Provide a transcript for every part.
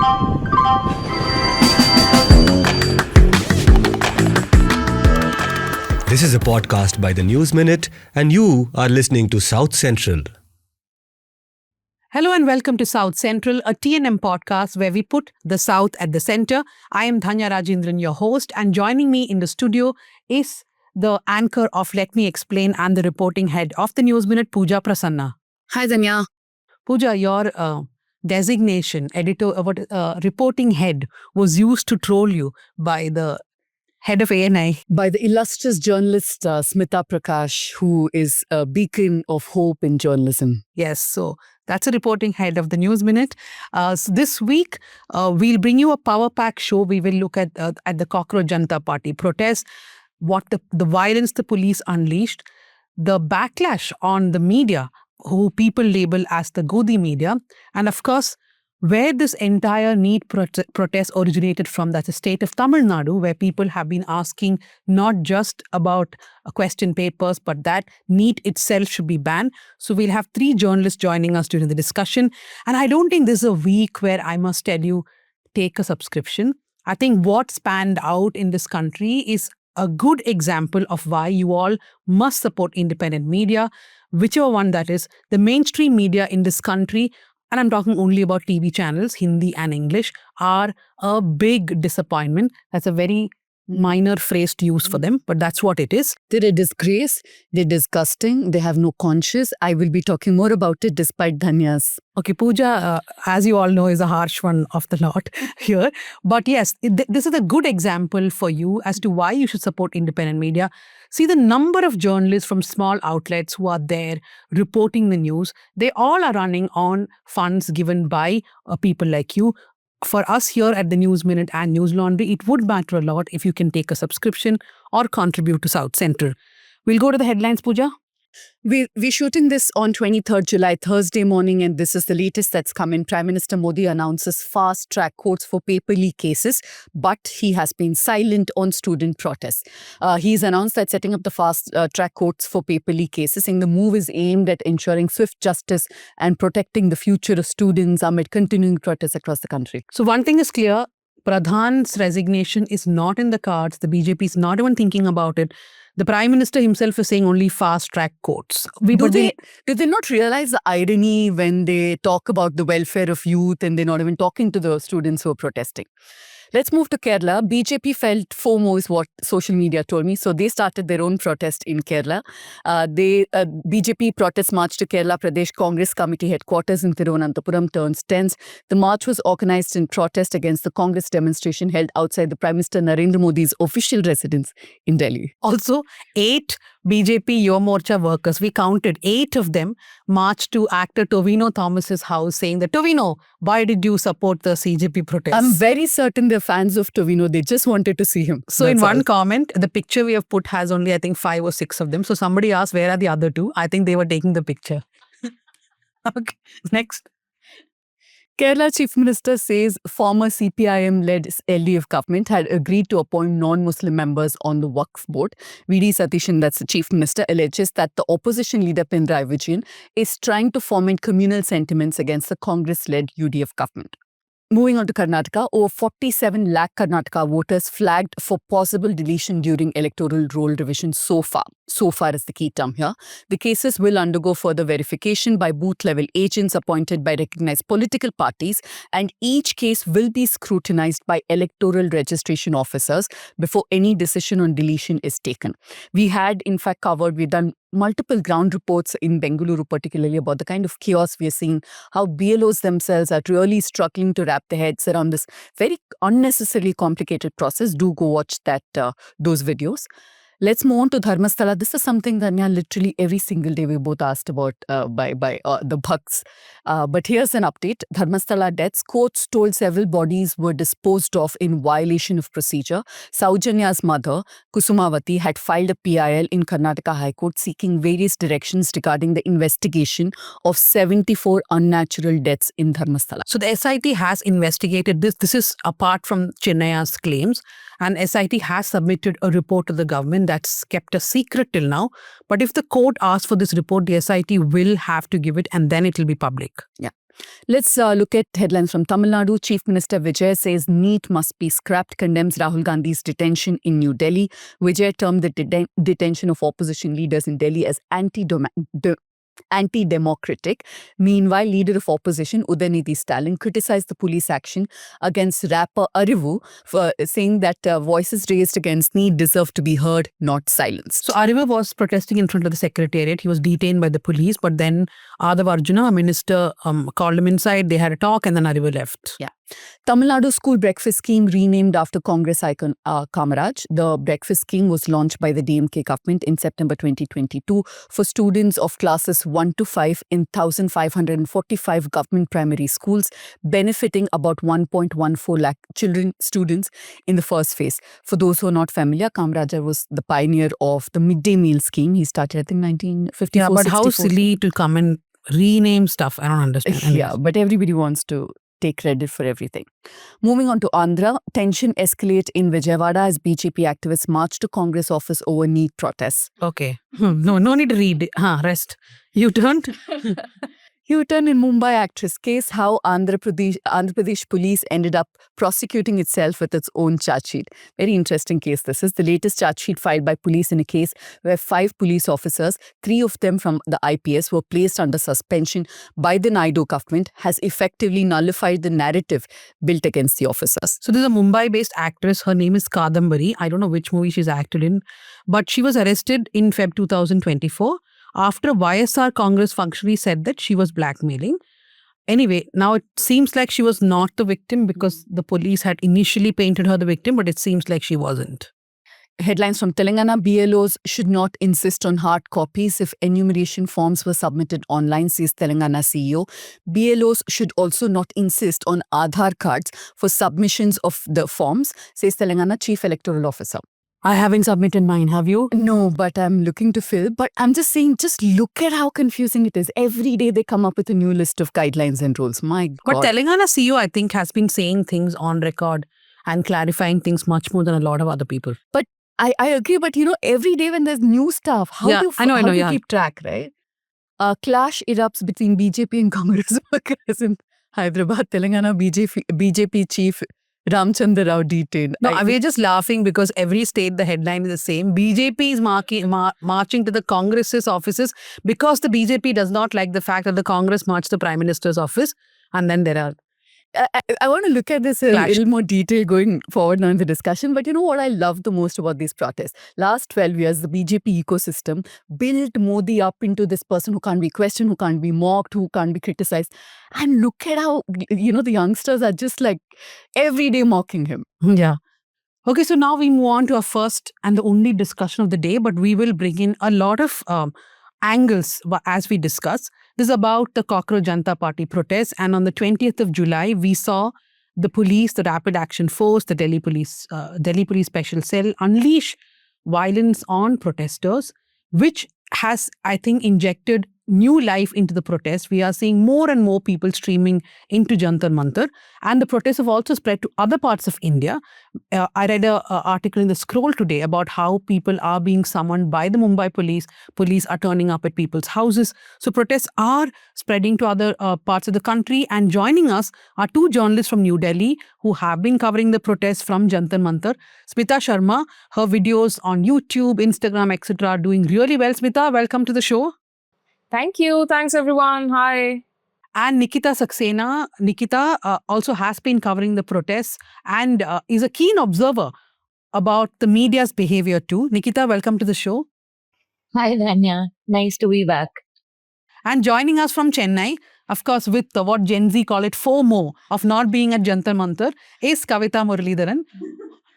This is a podcast by the News Minute, and you are listening to South Central. Hello and welcome to South Central, a TNM podcast where we put the South at the center. I am Dhanya Rajendran, your host, and joining me in the studio is the anchor of Let Me Explain and the reporting head of the News Minute, Pooja Prasanna. Hi, Dhanya. Pooja, your designation, reporting head, was used to troll you by the head of ANI. By the illustrious journalist Smita Prakash, who is a beacon of hope in journalism. Yes, so that's a reporting head of the News Minute. So this week, we'll bring you a power pack show. We will look at the Cockroach Janata Party protests, what the violence the police unleashed, the backlash on the media, who people label as the Godi media, and of course, where this entire NEET protest originated from. That's the state of Tamil Nadu, where people have been asking not just about question papers, but that NEET itself should be banned. So we'll have 3 journalists joining us during the discussion. And I don't think this is a week where I must tell you, take a subscription. I think what spanned out in this country is a good example of why you all must support independent media, whichever one that is. The mainstream media in this country, and I'm talking only about TV channels, Hindi and English, are a big disappointment. That's a very minor phrase to use for them, but that's what it is. They're a disgrace. They're disgusting. They have no conscience. I will be talking more about it despite Dhanya's. Okay, Pooja, as you all know, is a harsh one of the lot here. But yes, this is a good example for you as to why you should support independent media. See, the number of journalists from small outlets who are there reporting the news, they all are running on funds given by people like you. For us here at the News Minute and News Laundry, it would matter a lot if you can take a subscription or contribute to South Central. We'll go to the headlines, Pooja. We're shooting this on 23rd July, Thursday morning, and this is the latest that's come in. Prime Minister Modi announces fast-track courts for paper leak cases, but he has been silent on student protests. He's announced that setting up the fast-track courts for paper leak cases, saying the move is aimed at ensuring swift justice and protecting the future of students amid continuing protests across the country. So one thing is clear, Pradhan's resignation is not in the cards. The BJP is not even thinking about it. The Prime Minister himself is saying only fast-track courts. Do they not realize the irony when they talk about the welfare of youth and they're not even talking to the students who are protesting? Let's move to Kerala. BJP felt FOMO is what social media told me. So they started their own protest in Kerala. BJP protest march to Kerala Pradesh Congress Committee headquarters in Thiruvananthapuram turns tense. The march was organized in protest against the Congress demonstration held outside the Prime Minister Narendra Modi's official residence in Delhi. Also, 8 BJP Yuva Morcha workers, we counted 8 of them, marched to actor Tovino Thomas's house saying that, Tovino, why did you support the CJP protest? I'm very certain they're fans of Tovino. They just wanted to see him. So in one comment, the picture we have put has only, I think, 5 or 6 of them. So somebody asked, where are the other 2? I think they were taking the picture. Okay, next. Kerala Chief Minister says former CPIM-led LDF government had agreed to appoint non-Muslim members on the Waqf board. VD Satishan, that's the Chief Minister, alleges that the opposition leader Pinarayi Vijayan is trying to foment communal sentiments against the Congress-led UDF government. Moving on to Karnataka, over 47 lakh Karnataka voters flagged for possible deletion during electoral roll revision so far. So far is the key term here. The cases will undergo further verification by booth-level agents appointed by recognized political parties, and each case will be scrutinized by electoral registration officers before any decision on deletion is taken. We've done multiple ground reports in Bengaluru, particularly about the kind of chaos we are seeing, how BLOs themselves are really struggling to wrap their heads around this very unnecessarily complicated process. Do go watch those videos. Let's move on to Dharmasthala. This is something that literally every single day we both asked about by the Bhakts. But here's an update. Dharmasthala deaths. Courts told several bodies were disposed of in violation of procedure. Saujanya's mother, Kusumavati, had filed a PIL in Karnataka High Court seeking various directions regarding the investigation of 74 unnatural deaths in Dharmasthala. So the SIT has investigated this. This is apart from Chinnaya's claims. And SIT has submitted a report to the government that's kept a secret till now. But if the court asks for this report, the SIT will have to give it and then it will be public. Yeah. Let's look at headlines from Tamil Nadu. Chief Minister Vijay says NEET must be scrapped, condemns Rahul Gandhi's detention in New Delhi. Vijay termed the detention of opposition leaders in Delhi as anti-democratic. Meanwhile, leader of opposition Udaynidhi Stalin criticized the police action against rapper Arivu for saying that voices raised against NEET deserve to be heard, not silenced. So Ariva was protesting in front of the secretariat. He was detained by the police, but then Adhav Arjuna, a minister, called him inside. They had a talk and then Ariva left. Yeah. Tamil Nadu school breakfast scheme renamed after Congress icon Kamaraj. The breakfast scheme was launched by the DMK government in September 2022 for students of classes 1 to 5 in 1,545 government primary schools, benefiting about 1.14 lakh students in the first phase. For those who are not familiar, Kamarajar was the pioneer of the midday meal scheme. He started, I think, 1954. Yeah, but how 64. silly to come and rename stuff. I don't understand. Yeah, Anyways. but everybody wants to take credit for everything. Moving on to Andhra, tension escalate in Vijayawada as BJP activists march to Congress office over NEET protests. Okay. No need to read. Rest. You turned? U-turn in Mumbai actress case, how Andhra Pradesh police ended up prosecuting itself with its own charge sheet. Very interesting case this is. The latest charge sheet filed by police in a case where 5 police officers, 3 of them from the IPS, were placed under suspension by the Naidu government has effectively nullified the narrative built against the officers. So there's a Mumbai-based actress. Her name is Kadambari. I don't know which movie she's acted in, but she was arrested in Feb 2024 after a YSR Congress functionary said that she was blackmailing. Anyway, now it seems like she was not the victim because the police had initially painted her the victim, but it seems like she wasn't. Headlines from Telangana, BLOs should not insist on hard copies if enumeration forms were submitted online, says Telangana CEO. BLOs should also not insist on Aadhaar cards for submissions of the forms, says Telangana Chief Electoral Officer. I haven't submitted mine, have you? No, but I'm looking to fill. But I'm just saying, just look at how confusing it is. Every day they come up with a new list of guidelines and rules. My God. But Telangana CEO, I think, has been saying things on record and clarifying things much more than a lot of other people. But I agree. But, every day when there's new stuff, how do you keep track, right? Clash erupts between BJP and Congress workers in Hyderabad. Telangana BJP chief Ramchandra Rao detained. No, we're just laughing because every state the headline is the same. BJP is marching to the Congress's offices because the BJP does not like the fact that the Congress marched to the Prime Minister's office. And then there are... I want to look at this in a little more detail going forward now in the discussion. But you know what I love the most about these protests? Last 12 years, the BJP ecosystem built Modi up into this person who can't be questioned, who can't be mocked, who can't be criticized. And look at how, the youngsters are just like every day mocking him. Yeah. Okay, so now we move on to our first and the only discussion of the day, but we will bring in a lot of angles as we discuss. This is about the Cockroach Janata Party protests, and on the 20th of July, we saw the police, the Rapid Action Force, the Delhi Police Special Cell unleash violence on protesters, which has, I think, injected new life into the protest. We are seeing more and more people streaming into Jantar Mantar, and the protests have also spread to other parts of India. I read an article in the Scroll today about how people are being summoned by the Mumbai police. Police are turning up at people's houses. So protests are spreading to other parts of the country. And joining us are 2 journalists from New Delhi who have been covering the protests from Jantar Mantar. Smita Sharma, her videos on YouTube, Instagram, etc. are doing really well. Smita, welcome to the show. Thank you. Thanks, everyone. Hi. And Nikita Saxena. Nikita also has been covering the protests and is a keen observer about the media's behavior too. Nikita, welcome to the show. Hi, Dhanya. Nice to be back. And joining us from Chennai, of course, with what Gen Z call it FOMO of not being at Jantar Mantar, is Kavita Muralidharan,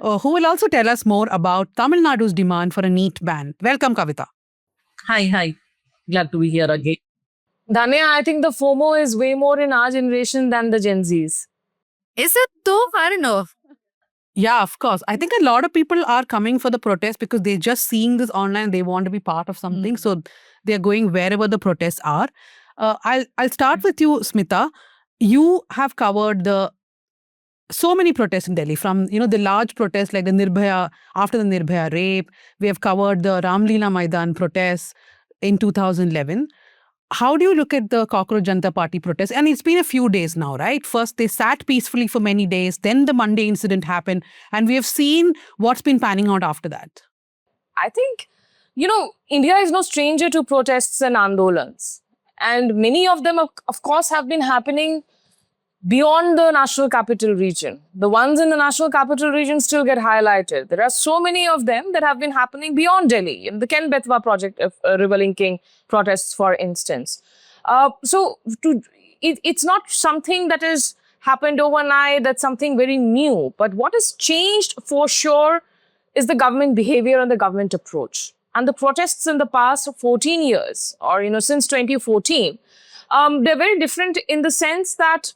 who will also tell us more about Tamil Nadu's demand for a NEET ban. Welcome, Kavita. Hi. Glad to be here again. Dhanya, I think the FOMO is way more in our generation than the Gen Zs. Is it though? I don't know. Yeah, of course. I think a lot of people are coming for the protest because they're just seeing this online. They want to be part of something. So they're going wherever the protests are. I'll start with you, Smita. You have covered so many protests in Delhi, from the large protests like the Nirbhaya, after the Nirbhaya rape. We have covered the Ramleela Maidan protests in 2011. How do you look at the Cockroach Janata Party protest? And it's been a few days now, right? First, they sat peacefully for many days. Then the Monday incident happened. And we have seen what's been panning out after that. I think, India is no stranger to protests and andolans. And many of them, of course, have been happening beyond the national capital region. The ones in the national capital region still get highlighted. There are so many of them that have been happening beyond Delhi. In the Ken Betwa project of river linking protests, for instance. It's not something that has happened overnight. That's something very new. But what has changed for sure is the government behavior and the government approach. And the protests in the past 14 years, or since 2014, they're very different in the sense that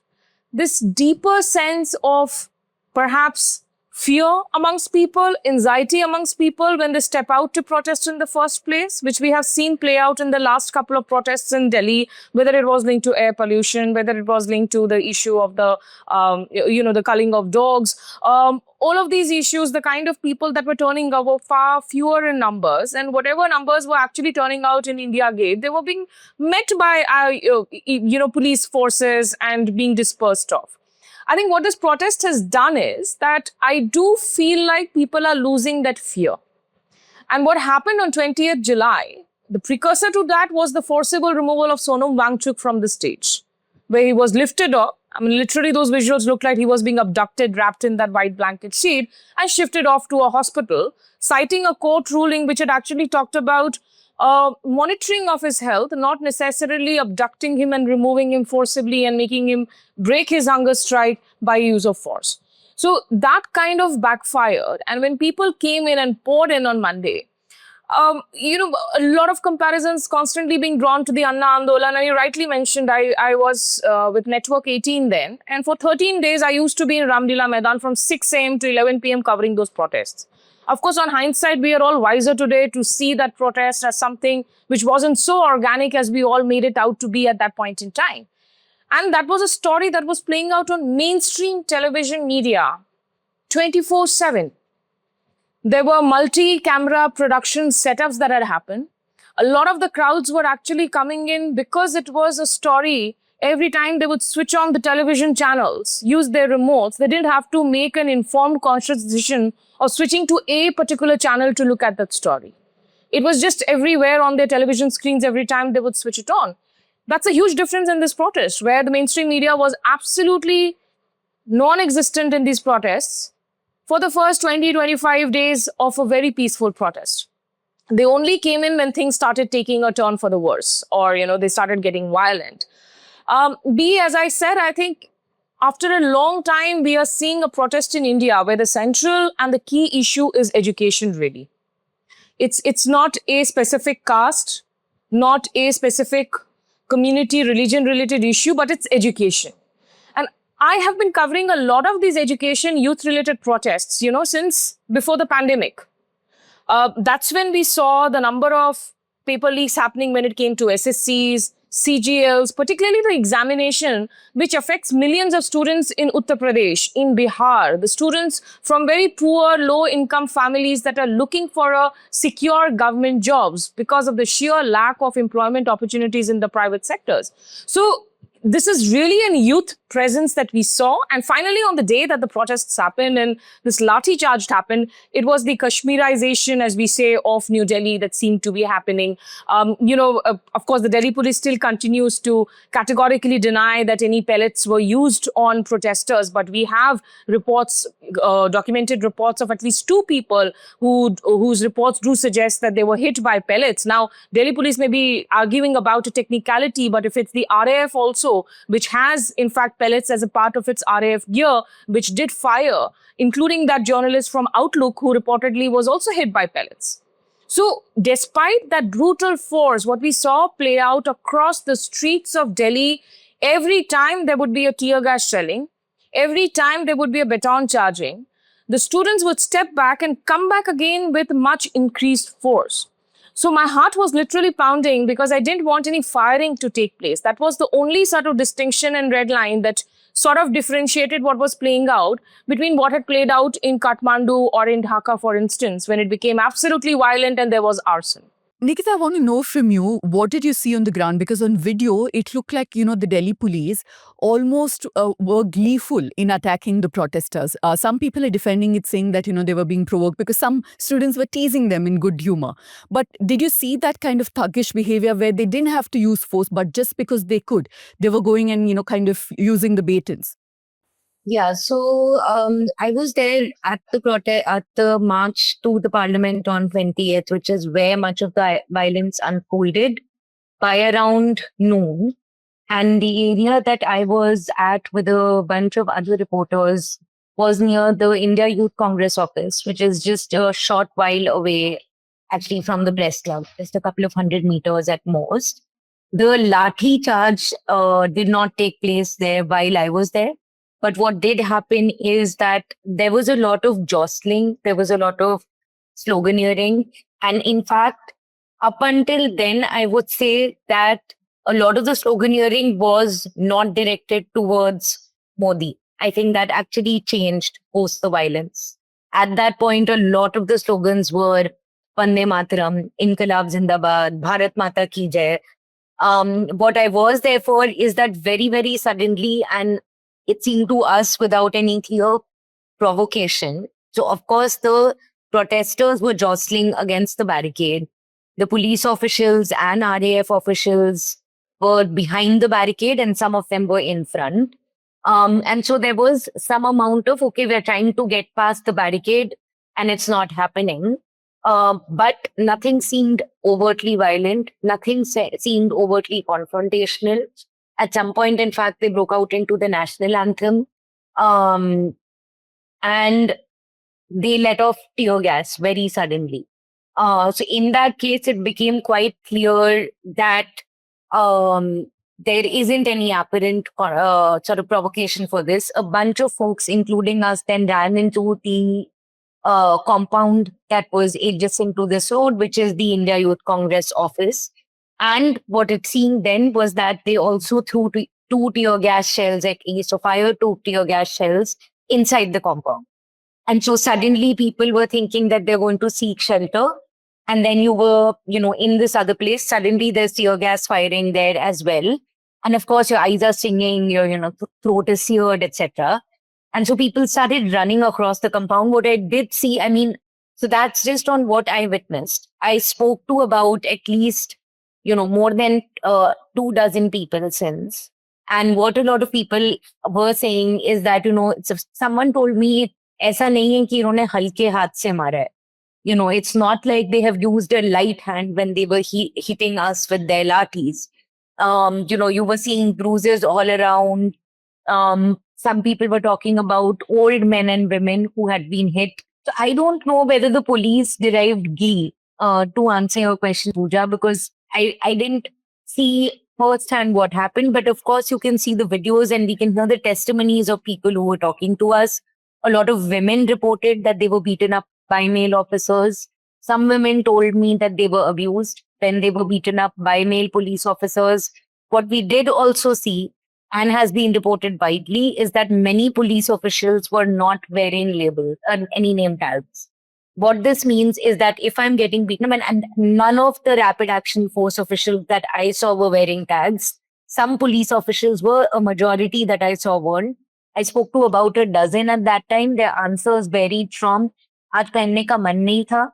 this deeper sense of perhaps fear amongst people, anxiety amongst people when they step out to protest in the first place, which we have seen play out in the last couple of protests in Delhi, whether it was linked to air pollution, whether it was linked to the issue of the, the culling of dogs. All of these issues, the kind of people that were turning out were far fewer in numbers, and whatever numbers were actually turning out in India Gate, they were being met by, police forces and being dispersed off. I think what this protest has done is that I do feel like people are losing that fear. And what happened on 20th July, the precursor to that was the forcible removal of Sonam Wangchuk from the stage, where he was lifted up. I mean, literally those visuals looked like he was being abducted, wrapped in that white blanket sheet and shifted off to a hospital, citing a court ruling which had actually talked about monitoring of his health, not necessarily abducting him and removing him forcibly and making him break his hunger strike by use of force. So that kind of backfired. And when people came in and poured in on Monday, a lot of comparisons constantly being drawn to the Anna Andolan. And you rightly mentioned, I was with Network 18 then. And for 13 days, I used to be in Ramlila Maidan from 6 a.m. to 11 p.m. covering those protests. Of course, on hindsight, we are all wiser today to see that protest as something which wasn't so organic as we all made it out to be at that point in time. And that was a story that was playing out on mainstream television media 24/7. There were multi-camera production setups that had happened. A lot of the crowds were actually coming in because it was a story. Every time they would switch on the television channels, use their remotes, they didn't have to make an informed, conscious decision of switching to a particular channel to look at that story. It was just everywhere on their television screens every time they would switch it on. That's a huge difference in this protest, where the mainstream media was absolutely non-existent in these protests for the first 20-25 days of a very peaceful protest. They only came in when things started taking a turn for the worse, or, they started getting violent. As I said, I think after a long time, we are seeing a protest in India where the central and the key issue is education, really. It's not a specific caste, not a specific community, religion-related issue, but it's education. And I have been covering a lot of these education, youth-related protests, since before the pandemic. That's when we saw the number of paper leaks happening when it came to SSCs, CGLs, particularly the examination, which affects millions of students in Uttar Pradesh, in Bihar, the students from very poor, low-income families that are looking for a secure government jobs because of the sheer lack of employment opportunities in the private sectors. So this is really a youth presence that we saw. And finally, on the day that the protests happened and this lathi charge happened, it was the Kashmirization, as we say, of New Delhi that seemed to be happening. Of course, the Delhi police still continues to categorically deny that any pellets were used on protesters. But we have reports, documented reports of at least 2 people whose reports do suggest that they were hit by pellets. Now, Delhi police may be arguing about a technicality, but if it's the RAF also, which has, in fact, pellets as a part of its RAF gear, which did fire, including that journalist from Outlook who reportedly was also hit by pellets. So despite that brutal force, what we saw play out across the streets of Delhi, every time there would be a tear gas shelling, every time there would be a baton charging, the students would step back and come back again with much increased force. So my heart was literally pounding because I didn't want any firing to take place. That was the only sort of distinction and red line that sort of differentiated what was playing out between what had played out in Kathmandu or in Dhaka, for instance, when it became absolutely violent and there was arson. Nikita, I want to know from you, what did you see on the ground? Because on video, it looked like, the Delhi police almost were gleeful in attacking the protesters. Some people are defending it, saying that, they were being provoked because some students were teasing them in good humor. But did you see that kind of thuggish behavior where they didn't have to use force, but just because they could, they were going and, kind of using the bait-ins? Yeah, so I was there at the at the march to the parliament on 20th, which is where much of the violence unfolded by around noon. And the area that I was at with a bunch of other reporters was near the India Youth Congress office, which is just a short while away, actually, from the press club, just a couple of 100 meters at most. The lathi charge did not take place there while I was there. But what did happen is that there was a lot of jostling, there was a lot of sloganeering. And in fact, up until then, I would say that a lot of the sloganeering was not directed towards Modi. I think that actually changed post the violence. At that point, a lot of the slogans were Vande Mataram, Inqilab Zindabad, Bharat Mata Ki Jai. What I was there for is that very, very suddenly, and it seemed to us without any clear provocation. So, of course, the protesters were jostling against the barricade. The police officials and RAF officials were behind the barricade and some of them were in front. And so there was some amount of, okay, we're trying to get past the barricade and it's not happening. But nothing seemed overtly violent. Nothing seemed overtly confrontational. At some point, in fact, they broke out into the national anthem. And they let off tear gas very suddenly. So in that case, it became quite clear that there isn't any apparent sort of provocation for this. A bunch of folks, including us, then ran into the compound that was adjacent to this road, which is the India Youth Congress office. And what it seemed then was that they also threw two tear gas shells at least, so fired two tear gas shells inside the compound. And so suddenly people were thinking that they're going to seek shelter. And then you were, in this other place, suddenly there's tear gas firing there as well. And of course, your eyes are stinging, your throat is seared, etc. And so people started running across the compound. What I did see, so that's just on what I witnessed. I spoke to about at least, more than 24 people since. And what a lot of people were saying is that, someone told me, ऐसा नहीं है कि इन्होंने हल्के हाथ से मारा है. It's not like they have used a light hand when they were hitting us with their lathis. You were seeing bruises all around. Some people were talking about old men and women who had been hit. So I don't know whether the police derived ghee to answer your question, Pooja, because I didn't see firsthand what happened. But of course, you can see the videos and we can hear the testimonies of people who were talking to us. A lot of women reported that they were beaten up by male officers. Some women told me that they were abused when they were beaten up by male police officers. What we did also see, and has been reported widely, is that many police officials were not wearing labels and any name tags. What this means is that if I'm getting beaten up, and none of the Rapid Action Force officials that I saw were wearing tags, some police officials were, a majority that I saw weren't. I spoke to about a dozen at that time. Their answers varied from, आज पहनने का मन नहीं था,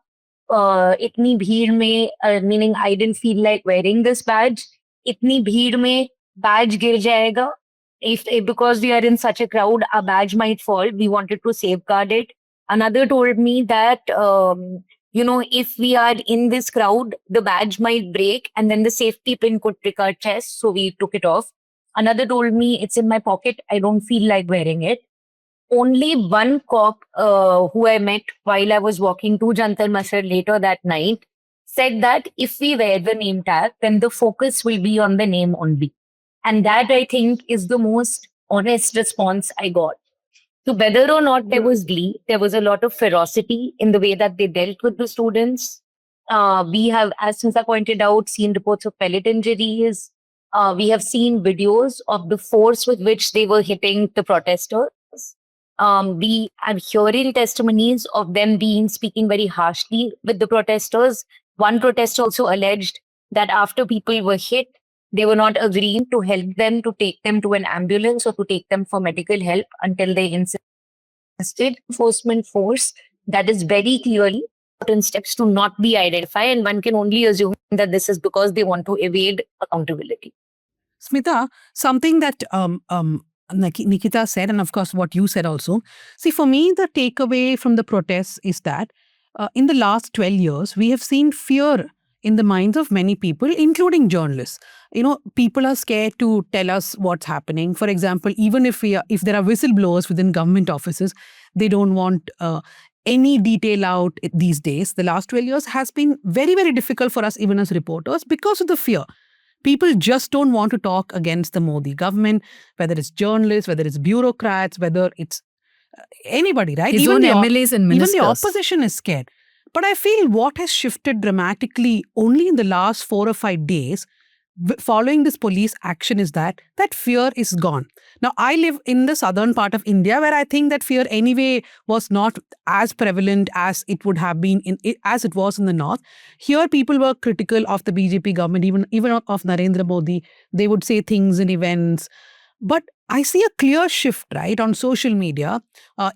इतनी भीड़ में, meaning I didn't feel like wearing this badge, इतनी भीड़ में badge गिर जाएगा. If because we are in such a crowd, our badge might fall. We wanted to safeguard it. Another told me that, if we are in this crowd, the badge might break and then the safety pin could prick our chest. So we took it off. Another told me, it's in my pocket. I don't feel like wearing it. Only one cop who I met while I was walking to Jantar Masjid later that night said that if we wear the name tag, then the focus will be on the name only. And that, I think, is the most honest response I got. So whether or not there was glee, there was a lot of ferocity in the way that they dealt with the students. We have, as Smita pointed out, seen reports of pellet injuries. We have seen videos of the force with which they were hitting the protesters. We are hearing testimonies of them speaking very harshly with the protesters. One protest also alleged that after people were hit, they were not agreeing to help them, to take them to an ambulance or to take them for medical help until they insisted enforcement force that is very clearly certain steps to not be identified, and one can only assume that this is because they want to evade accountability. Smita, something that Nikita said, and of course what you said also. See, for me, the takeaway from the protests is that in the last 12 years, we have seen fear in the minds of many people, including journalists. People are scared to tell us what's happening. For example, even if there are whistleblowers within government offices, they don't want any detail out these days. The last 12 years has been very, very difficult for us, even as reporters, because of the fear. People just don't want to talk against the Modi government, whether it's journalists, whether it's bureaucrats, whether it's anybody, right? His own MLAs and ministers. Even the opposition is scared. But I feel what has shifted dramatically only in the last 4 or 5 days following this police action is that fear is gone. Now, I live in the southern part of India where I think that fear anyway was not as prevalent as it would have been as it was in the north. Here, people were critical of the BJP government, even of Narendra Modi. They would say things in events. But I see a clear shift, right, on social media,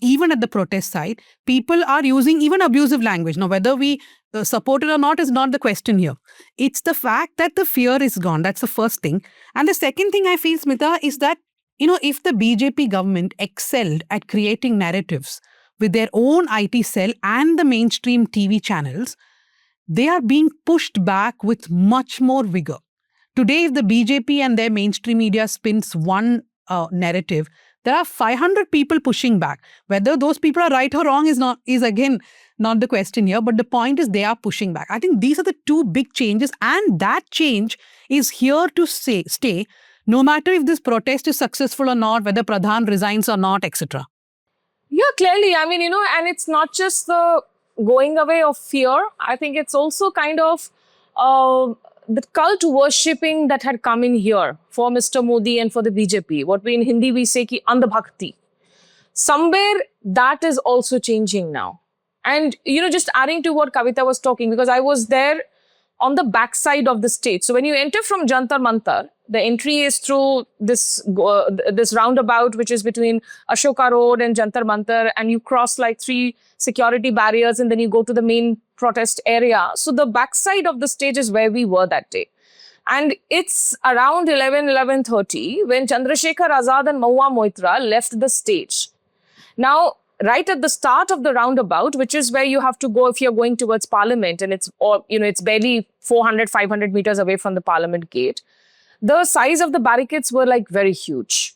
even at the protest side. People are using even abusive language. Now, whether we support it or not is not the question here. It's the fact that the fear is gone. That's the first thing. And the second thing I feel, Smita, is that, if the BJP government excelled at creating narratives with their own IT cell and the mainstream TV channels, they are being pushed back with much more vigor. Today, if the BJP and their mainstream media spins one narrative, there are 500 people pushing back. Whether those people are right or wrong is again not the question here. But the point is they are pushing back. I think these are the two big changes, and that change is here to stay, no matter if this protest is successful or not, whether Pradhan resigns or not, etc. Yeah, clearly. I mean, and it's not just the going away of fear. I think it's also kind of the cult worshipping that had come in here for Mr. Modi and for the BJP. What we in Hindi we say ki andhbhakti. Somewhere that is also changing now. And, just adding to what Kavita was talking, because I was there on the backside of the stage. So when you enter from Jantar Mantar, the entry is through this roundabout, which is between Ashoka Road and Jantar Mantar, and you cross like 3 security barriers, and then you go to the main protest area. So the backside of the stage is where we were that day. And it's around 11:30 when Chandrasekhar Azad and Mahua Moitra left the stage. Now, right at the start of the roundabout, which is where you have to go if you're going towards Parliament, and it's barely 400-500 meters away from the Parliament gate, the size of the barricades were like very huge.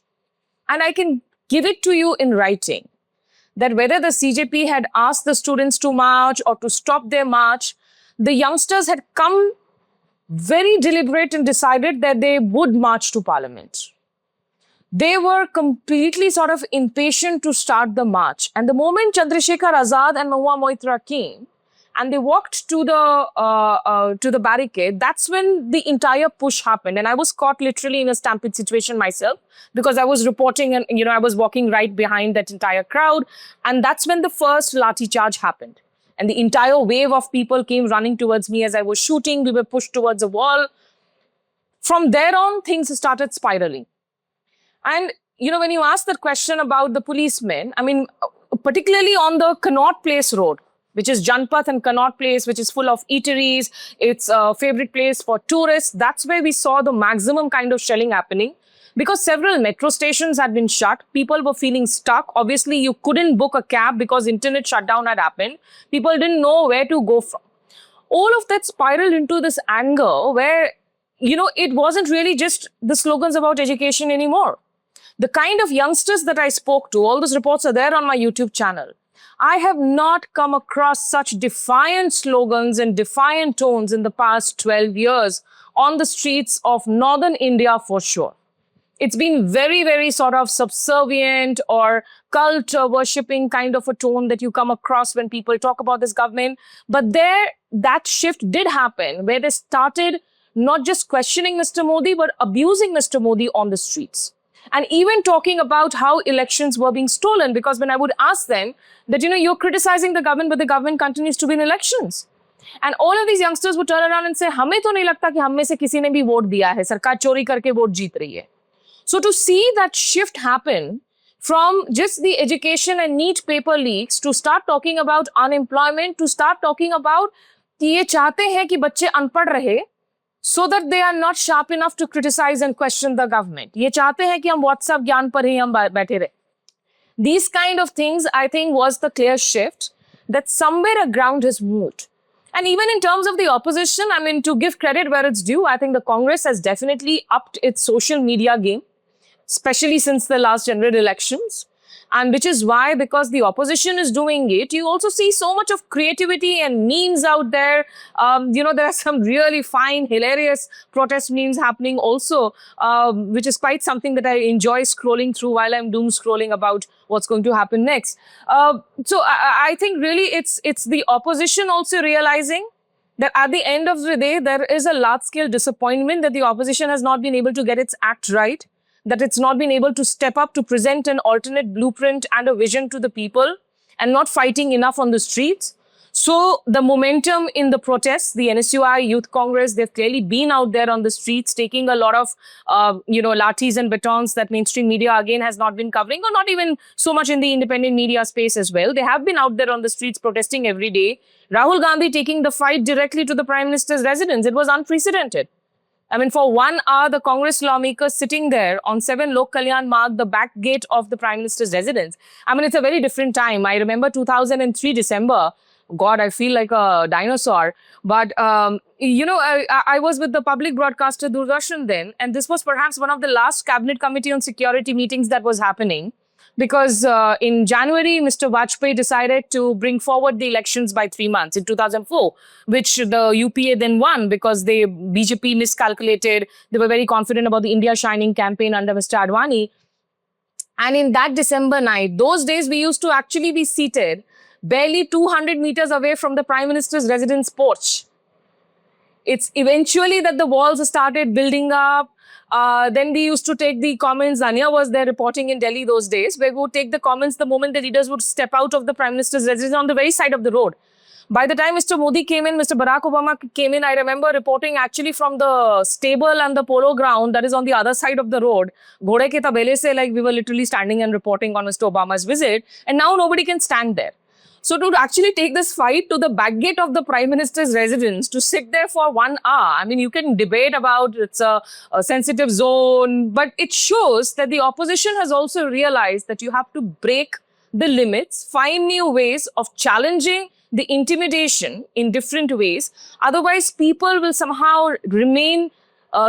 And I can give it to you in writing that whether the CJP had asked the students to march or to stop their march, the youngsters had come very deliberate and decided that they would march to Parliament. They were completely sort of impatient to start the march. And the moment Chandrasekhar Azad and Mahua Moitra came and they walked to the barricade, that's when the entire push happened. And I was caught literally in a stampede situation myself because I was reporting and, I was walking right behind that entire crowd. And that's when the first lathi charge happened. And the entire wave of people came running towards me as I was shooting. We were pushed towards a wall. From there on, things started spiraling. And, when you ask that question about the policemen, I mean, particularly on the Connaught Place Road, which is Janpath and Connaught Place, which is full of eateries, it's a favorite place for tourists. That's where we saw the maximum kind of shelling happening because several metro stations had been shut. People were feeling stuck. Obviously, you couldn't book a cab because internet shutdown had happened. People didn't know where to go from. All of that spiraled into this anger where, it wasn't really just the slogans about education anymore. The kind of youngsters that I spoke to, all those reports are there on my YouTube channel. I have not come across such defiant slogans and defiant tones in the past 12 years on the streets of northern India for sure. It's been very, very sort of subservient or cult worshipping kind of a tone that you come across when people talk about this government. But that shift did happen where they started not just questioning Mr. Modi, but abusing Mr. Modi on the streets. And even talking about how elections were being stolen, because when I would ask them that, you're criticizing the government, but the government continues to win elections. And all of these youngsters would turn around and say, हमें तो नहीं लगता कि हम में से किसी ने भी वोट दिया है, सरकार चोरी करके वोट जीत रही है. So to see that shift happen from just the education and NEET paper leaks to start talking about unemployment, to start talking about कि ये चाहते हैं कि बच्चे अनपढ़ रहे so that they are not sharp enough to criticize and question the government. ये चाहते हैं कि हम WhatsApp ज्ञान पर ही हम बैठे रहे. These kind of things, I think, was the clear shift that somewhere a ground has moved. And even in terms of the opposition, I mean, to give credit where it's due, I think the Congress has definitely upped its social media game, especially since the last general elections. And which is why, because the opposition is doing it, you also see so much of creativity and memes out there. There are some really fine, hilarious protest memes happening also, which is quite something that I enjoy scrolling through while I'm doom scrolling about what's going to happen next. So I think really it's the opposition also realizing that at the end of the day, there is a large-scale disappointment that the opposition has not been able to get its act right, that it's not been able to step up to present an alternate blueprint and a vision to the people and not fighting enough on the streets. So the momentum in the protests, the NSUI Youth Congress, they've clearly been out there on the streets taking a lot of, lathis and batons that mainstream media again has not been covering, or not even so much in the independent media space as well. They have been out there on the streets protesting every day. Rahul Gandhi taking the fight directly to the Prime Minister's residence. It was unprecedented. I mean, for 1 hour, the Congress lawmakers sitting there on 7 Lok Kalyan Marg, the back gate of the Prime Minister's residence. I mean, it's a very different time. I remember 2003 December. God, I feel like a dinosaur. But, I was with the public broadcaster Doordarshan then, and this was perhaps one of the last Cabinet Committee on Security meetings that was happening. Because in January, Mr. Vajpayee decided to bring forward the elections by 3 months in 2004, which the UPA then won because BJP miscalculated. They were very confident about the India Shining campaign under Mr. Advani. And in that December night, those days we used to actually be seated barely 200 meters away from the Prime Minister's residence porch. It's eventually that the walls started building up. Then we used to take the comments. Anya was there reporting in Delhi those days, where we would take the comments the moment the leaders would step out of the Prime Minister's residence on the very side of the road. By the time Mr. Modi came in, Mr. Barack Obama came in, I remember reporting actually from the stable and the polo ground that is on the other side of the road. Ghode ke tabele se, like we were literally standing and reporting on Mr. Obama's visit. And now nobody can stand there. So to actually take this fight to the back gate of the Prime Minister's residence, to sit there for 1 hour, I mean, you can debate about it's a sensitive zone, but it shows that the opposition has also realized that you have to break the limits, find new ways of challenging the intimidation in different ways. Otherwise, people will somehow remain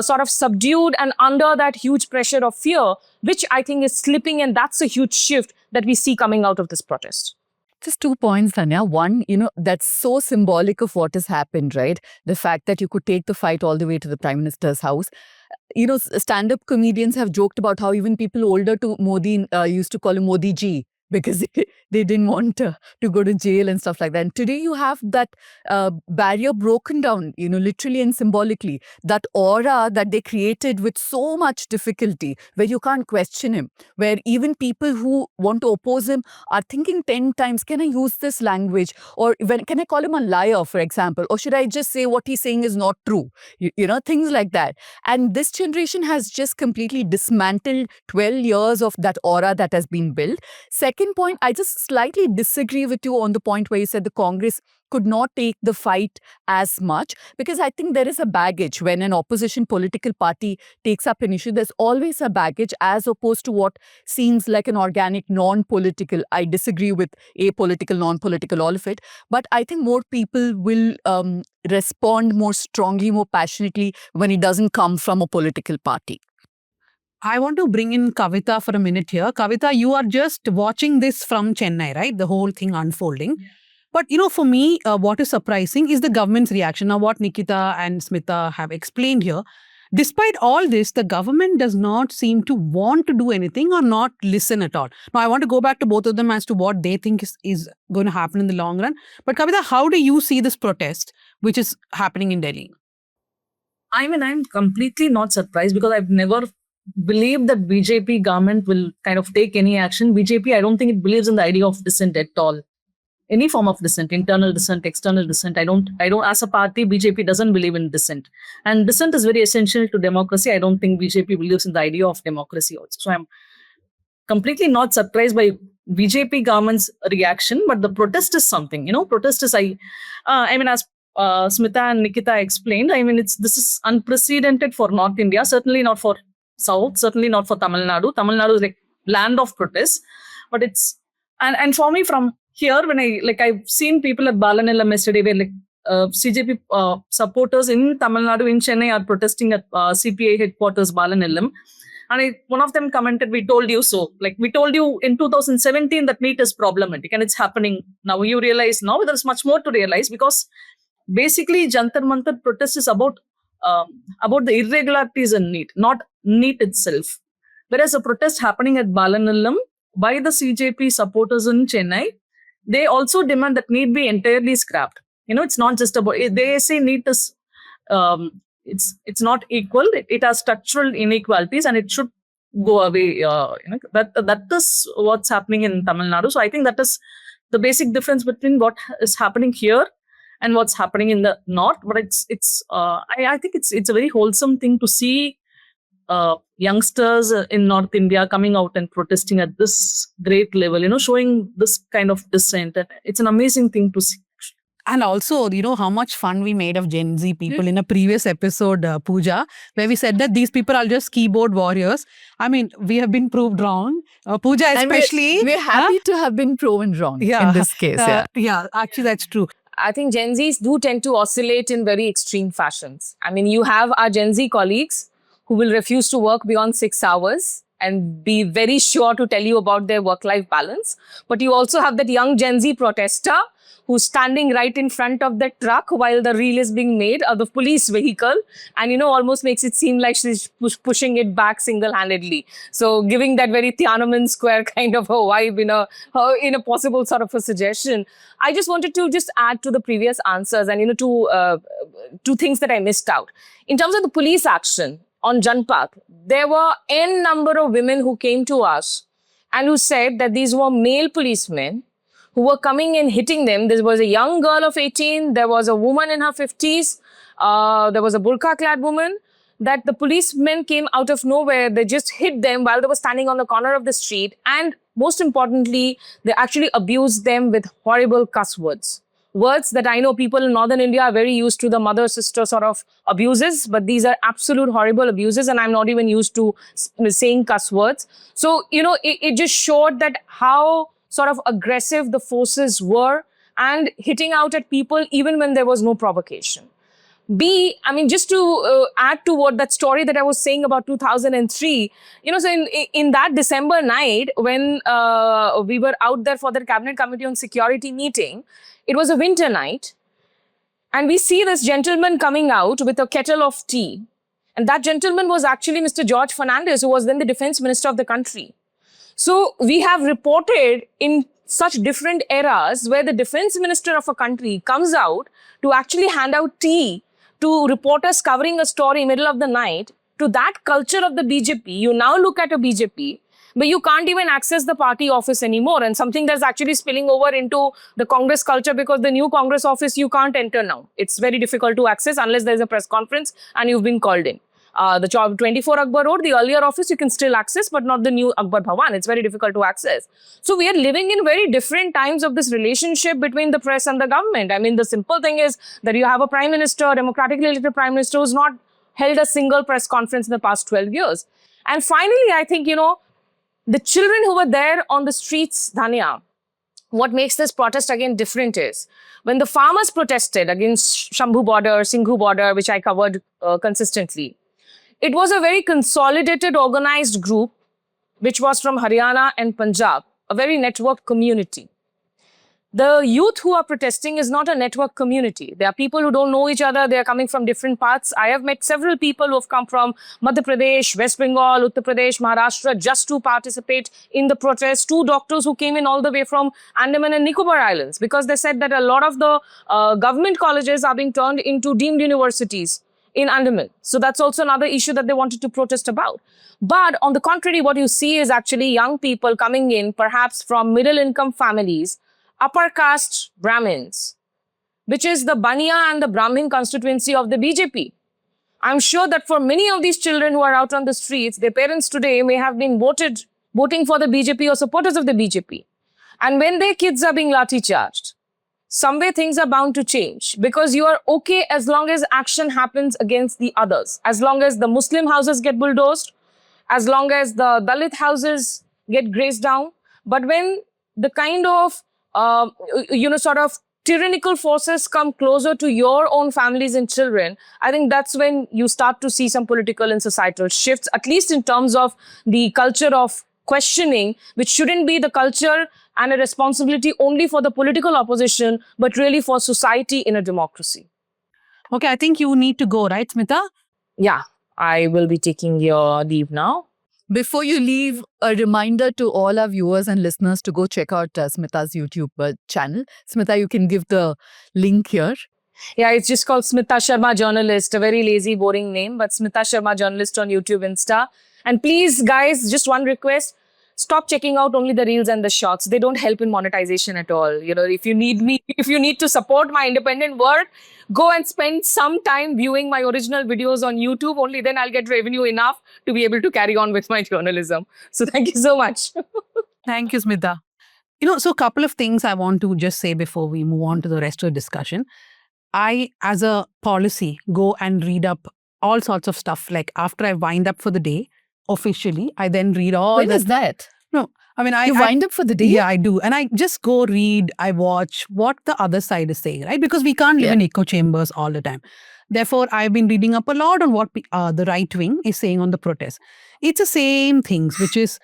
sort of subdued and under that huge pressure of fear, which I think is slipping, and that's a huge shift that we see coming out of this protest. Just 2 points, Tanya. One, that's so symbolic of what has happened, right? The fact that you could take the fight all the way to the Prime Minister's house. Stand-up comedians have joked about how even people older to Modi used to call him Modi ji, because they didn't want to go to jail and stuff like that. And today you have that barrier broken down, literally and symbolically. That aura that they created with so much difficulty, where you can't question him, where even people who want to oppose him are thinking 10 times, can I use this language? Or can I call him a liar, for example? Or should I just say what he's saying is not true? Things like that. And this generation has just completely dismantled 12 years of that aura that has been built. Second point, I just slightly disagree with you on the point where you said the Congress could not take the fight as much, because I think there is a baggage when an opposition political party takes up an issue. There's always a baggage as opposed to what seems like an organic, non-political. I disagree with apolitical, non-political, all of it. But I think more people will respond more strongly, more passionately when it doesn't come from a political party. I want to bring in Kavita for a minute here. Kavita, you are just watching this from Chennai, right? The whole thing unfolding. Yeah. But, for me, what is surprising is the government's reaction. Now, what Nikita and Smita have explained here, despite all this, the government does not seem to want to do anything or not listen at all. Now, I want to go back to both of them as to what they think is going to happen in the long run. But Kavita, how do you see this protest, which is happening in Delhi? I mean, I'm completely not surprised, because I've never believed that BJP government will kind of take any action. BJP, I don't think it believes in the idea of dissent at all. any form of dissent, internal dissent, external dissent. I don't, as a party, BJP doesn't believe in dissent. And dissent is very essential to democracy. I don't think BJP believes in the idea of democracy also. So I'm completely not surprised by BJP government's reaction, but the protest is something, protest is, I mean, as Smita and Nikita explained, I mean, this is unprecedented for North India, certainly not for South, certainly not for Tamil Nadu. Tamil Nadu is like land of protest, but it's, and for me from here, when I've seen people at Balanillam yesterday where CJP supporters in Tamil Nadu, in Chennai are protesting at CPI headquarters, Balanillam. And one of them commented, "We told you so." Like, we told you in 2017 that NEET is problematic and it's happening. Now you realize, now there's much more to realize, because basically Jantar Mantar protest is about the irregularities in NEET, not NEET itself. Whereas a protest happening at Balanillam by the CJP supporters in Chennai, they also demand that NEET be entirely scrapped. It's not just about, they say NEET is, it's not equal. It has structural inequalities and it should go away. That is what's happening in Tamil Nadu. So I think that is the basic difference between what is happening here and what's happening in the north. But I think it's a very wholesome thing to see youngsters in North India coming out and protesting at this great level, showing this kind of dissent. And it's an amazing thing to see. And also, how much fun we made of Gen Z people in a previous episode, Pooja, where we said that these people are just keyboard warriors. I mean, we have been proved wrong. Pooja especially. And we're happy to have been proven wrong in this case. Yeah, actually, that's true. I think Gen Zs do tend to oscillate in very extreme fashions. I mean, you have our Gen Z colleagues who will refuse to work beyond 6 hours and be very sure to tell you about their work-life balance. But you also have that young Gen Z protester who's standing right in front of the truck while the reel is being made, of the police vehicle, and almost makes it seem like she's pushing it back single-handedly. So giving that very Tiananmen Square kind of a vibe in a possible sort of a suggestion. I just wanted to just add to the previous answers and two things that I missed out. In terms of the police action on Janpath, there were n number of women who came to us and who said that these were male policemen who were coming and hitting them. There was a young girl of 18, there was a woman in her 50s, there was a burqa-clad woman, that the policemen came out of nowhere. They just hit them while they were standing on the corner of the street. And most importantly, they actually abused them with horrible cuss words. Words that I know people in Northern India are very used to, the mother-sister sort of abuses, but these are absolute horrible abuses, and I'm not even used to saying cuss words. So, it just showed that how sort of aggressive the forces were and hitting out at people even when there was no provocation. B, I mean, just to add to what that story that I was saying about 2003, so in that December night when we were out there for the Cabinet Committee on Security meeting, it was a winter night, and we see this gentleman coming out with a kettle of tea. And that gentleman was actually Mr. George Fernandez, who was then the Defense Minister of the country. So we have reported in such different eras where the defense minister of a country comes out to actually hand out tea to reporters covering a story middle of the night. To that culture of the BJP, you now look at a BJP, but you can't even access the party office anymore, and something that's actually spilling over into the Congress culture, because the new Congress office you can't enter now. It's very difficult to access unless there's a press conference and you've been called in. The 24 Akbar Road, the earlier office, you can still access, but not the new Akbar Bhawan. It's very difficult to access. So we are living in very different times of this relationship between the press and the government. I mean, the simple thing is that you have a prime minister, a democratically elected prime minister, who's not held a single press conference in the past 12 years. And finally, I think, the children who were there on the streets, Dhanya, what makes this protest again different is when the farmers protested against Shambhu border, Singhu border, which I covered consistently, it was a very consolidated, organized group, which was from Haryana and Punjab, a very networked community. The youth who are protesting is not a network community. There are people who don't know each other. They are coming from different parts. I have met several people who have come from Madhya Pradesh, West Bengal, Uttar Pradesh, Maharashtra, just to participate in the protest. 2 doctors who came in all the way from Andaman and Nicobar Islands, because they said that a lot of the government colleges are being turned into deemed universities in Andaman. So that's also another issue that they wanted to protest about. But on the contrary, what you see is actually young people coming in, perhaps from middle income families, upper caste Brahmins, which is the Baniya and the Brahmin constituency of the BJP. I'm sure that for many of these children who are out on the streets, their parents today may have been voting for the BJP or supporters of the BJP. And when their kids are being lathi charged, somewhere things are bound to change, because you are okay as long as action happens against the others, as long as the Muslim houses get bulldozed, as long as the Dalit houses get grazed down. But when the kind of, sort of tyrannical forces come closer to your own families and children, I think that's when you start to see some political and societal shifts, at least in terms of the culture of questioning, which shouldn't be the culture and a responsibility only for the political opposition, but really for society in a democracy. Okay, I think you need to go, right, Smita? Yeah, I will be taking your leave now. Before you leave, a reminder to all our viewers and listeners to go check out Smita's YouTube channel. Smita, you can give the link here. Yeah, it's just called Smita Sharma Journalist, a very lazy, boring name, but Smita Sharma Journalist on YouTube, Insta. And please, guys, just one request, stop checking out only the reels and the shorts. They don't help in monetization at all. If you need to support my independent work, go and spend some time viewing my original videos on YouTube. Only then I'll get revenue enough to be able to carry on with my journalism. So thank you so much. Thank you, Smita. So a couple of things I want to just say before we move on to the rest of the discussion. I, as a policy, go and read up all sorts of stuff. Like after I wind up for the day, officially, I then read all When is that? No, I mean, You wind up for the day? Yeah, I do. And I just go read, I watch what the other side is saying, right? Because we can't live in echo chambers all the time. Therefore, I've been reading up a lot on what the right wing is saying on the protest. It's the same things, which is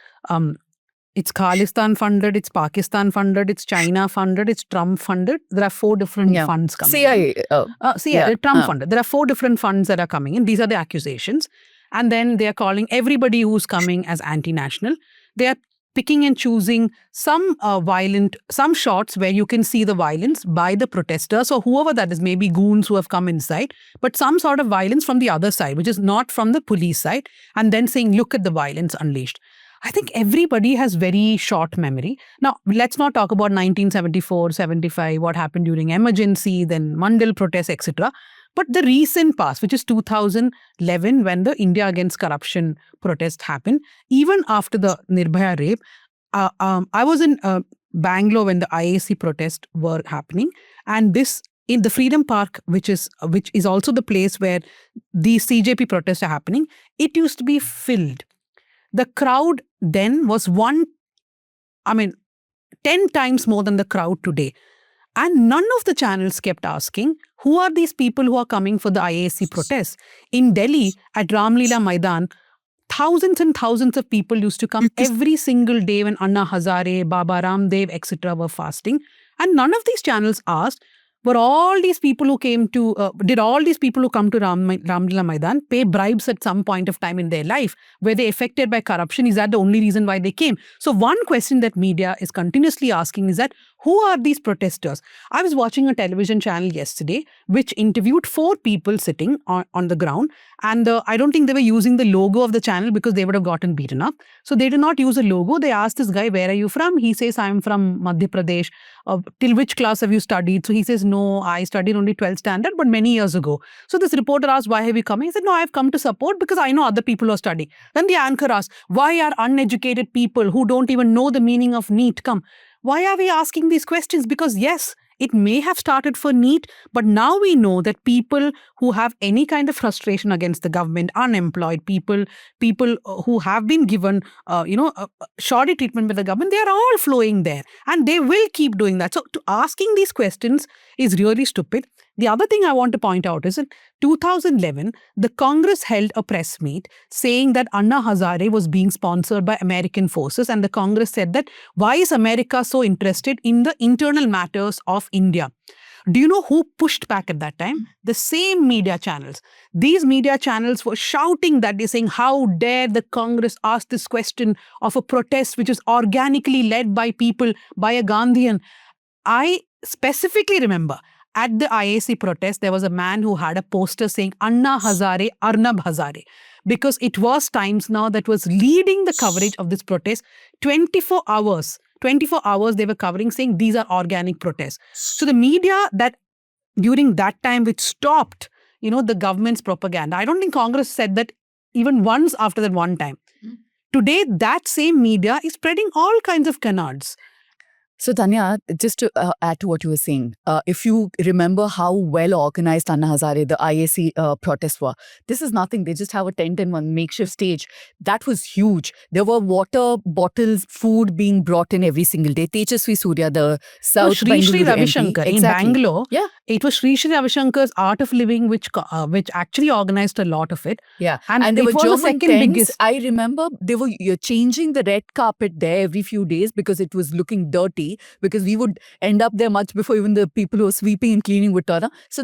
it's Khalistan funded, it's Pakistan funded, it's China funded, it's Trump funded. There are 4 different funds coming CIA. in. Trump funded. There are 4 different funds that are coming in. These are the accusations. And then they are calling everybody who's coming as anti-national. They are picking and choosing some some shots where you can see the violence by the protesters or whoever that is, maybe goons who have come inside, but some sort of violence from the other side, which is not from the police side, and then saying, look at the violence unleashed. I think everybody has very short memory. Now, let's not talk about 1974, 75, what happened during emergency, then Mandal protests, etc. But the recent past, which is 2011, when the India Against Corruption protest happened, even after the Nirbhaya rape, I was in Bangalore when the IAC protests were happening. And this, in the Freedom Park, which is also the place where the CJP protests are happening, it used to be filled. The crowd then was 10 times more than the crowd today. And none of the channels kept asking, who are these people who are coming for the IAC protests? In Delhi, at Ramlila Maidan, thousands and thousands of people used to come every single day when Anna Hazare, Baba Ramdev, etc. were fasting. And none of these channels asked, were all these people who came to, did all these people who come to Ramlila Maidan pay bribes at some point of time in their life? Were they affected by corruption? Is that the only reason why they came? So one question that media is continuously asking is that, who are these protesters? I was watching a television channel yesterday which interviewed 4 people sitting on the ground, and I don't think they were using the logo of the channel because they would have gotten beaten up. So they did not use a logo. They asked this guy, where are you from? He says, I'm from Madhya Pradesh. Till which class have you studied? So he says, no, I studied only 12th standard, but many years ago. So this reporter asked, why have you come? He said, no, I've come to support because I know other people who are studying. Then the anchor asked, why are uneducated people who don't even know the meaning of NEET come? Why are we asking these questions? Because yes, it may have started for NEET, but now we know that people who have any kind of frustration against the government, unemployed people who have been given, shoddy treatment by the government, they are all flowing there, and they will keep doing that. So asking these questions is really stupid. The other thing I want to point out is in 2011, the Congress held a press meet saying that Anna Hazare was being sponsored by American forces, and the Congress said that, why is America so interested in the internal matters of India? Do you know who pushed back at that time? The same media channels. These media channels were shouting that, they're saying, how dare the Congress ask this question of a protest which is organically led by people, by a Gandhian. I specifically remember at the IAC protest, there was a man who had a poster saying Anna Hazare, Arnab Hazare, because it was Times Now that was leading the coverage of this protest 24 hours 24 hours they were covering saying these are organic protests. So the media that during that time which stopped, the government's propaganda. I don't think Congress said that even once after that one time. Today, that same media is spreading all kinds of canards. So, Tanya, just to add to what you were saying, if you remember how well organized Anna Hazare, the IAC protests were, this is nothing. They just have a tent and one makeshift stage. That was huge. There were water bottles, food being brought in every single day. Tejasvi Surya, the South Sri Sri Bengaluru Ravi MP. Shankar in Exactly. Bangalore. Yeah. It was Sri Sri Ravi Shankar's Art of Living which actually organized a lot of it. Yeah. And there it were was the German second tents. biggest. I remember they were changing the red carpet there every few days because it was looking dirty, because we would end up there much before even the people who are sweeping and cleaning would turn up. So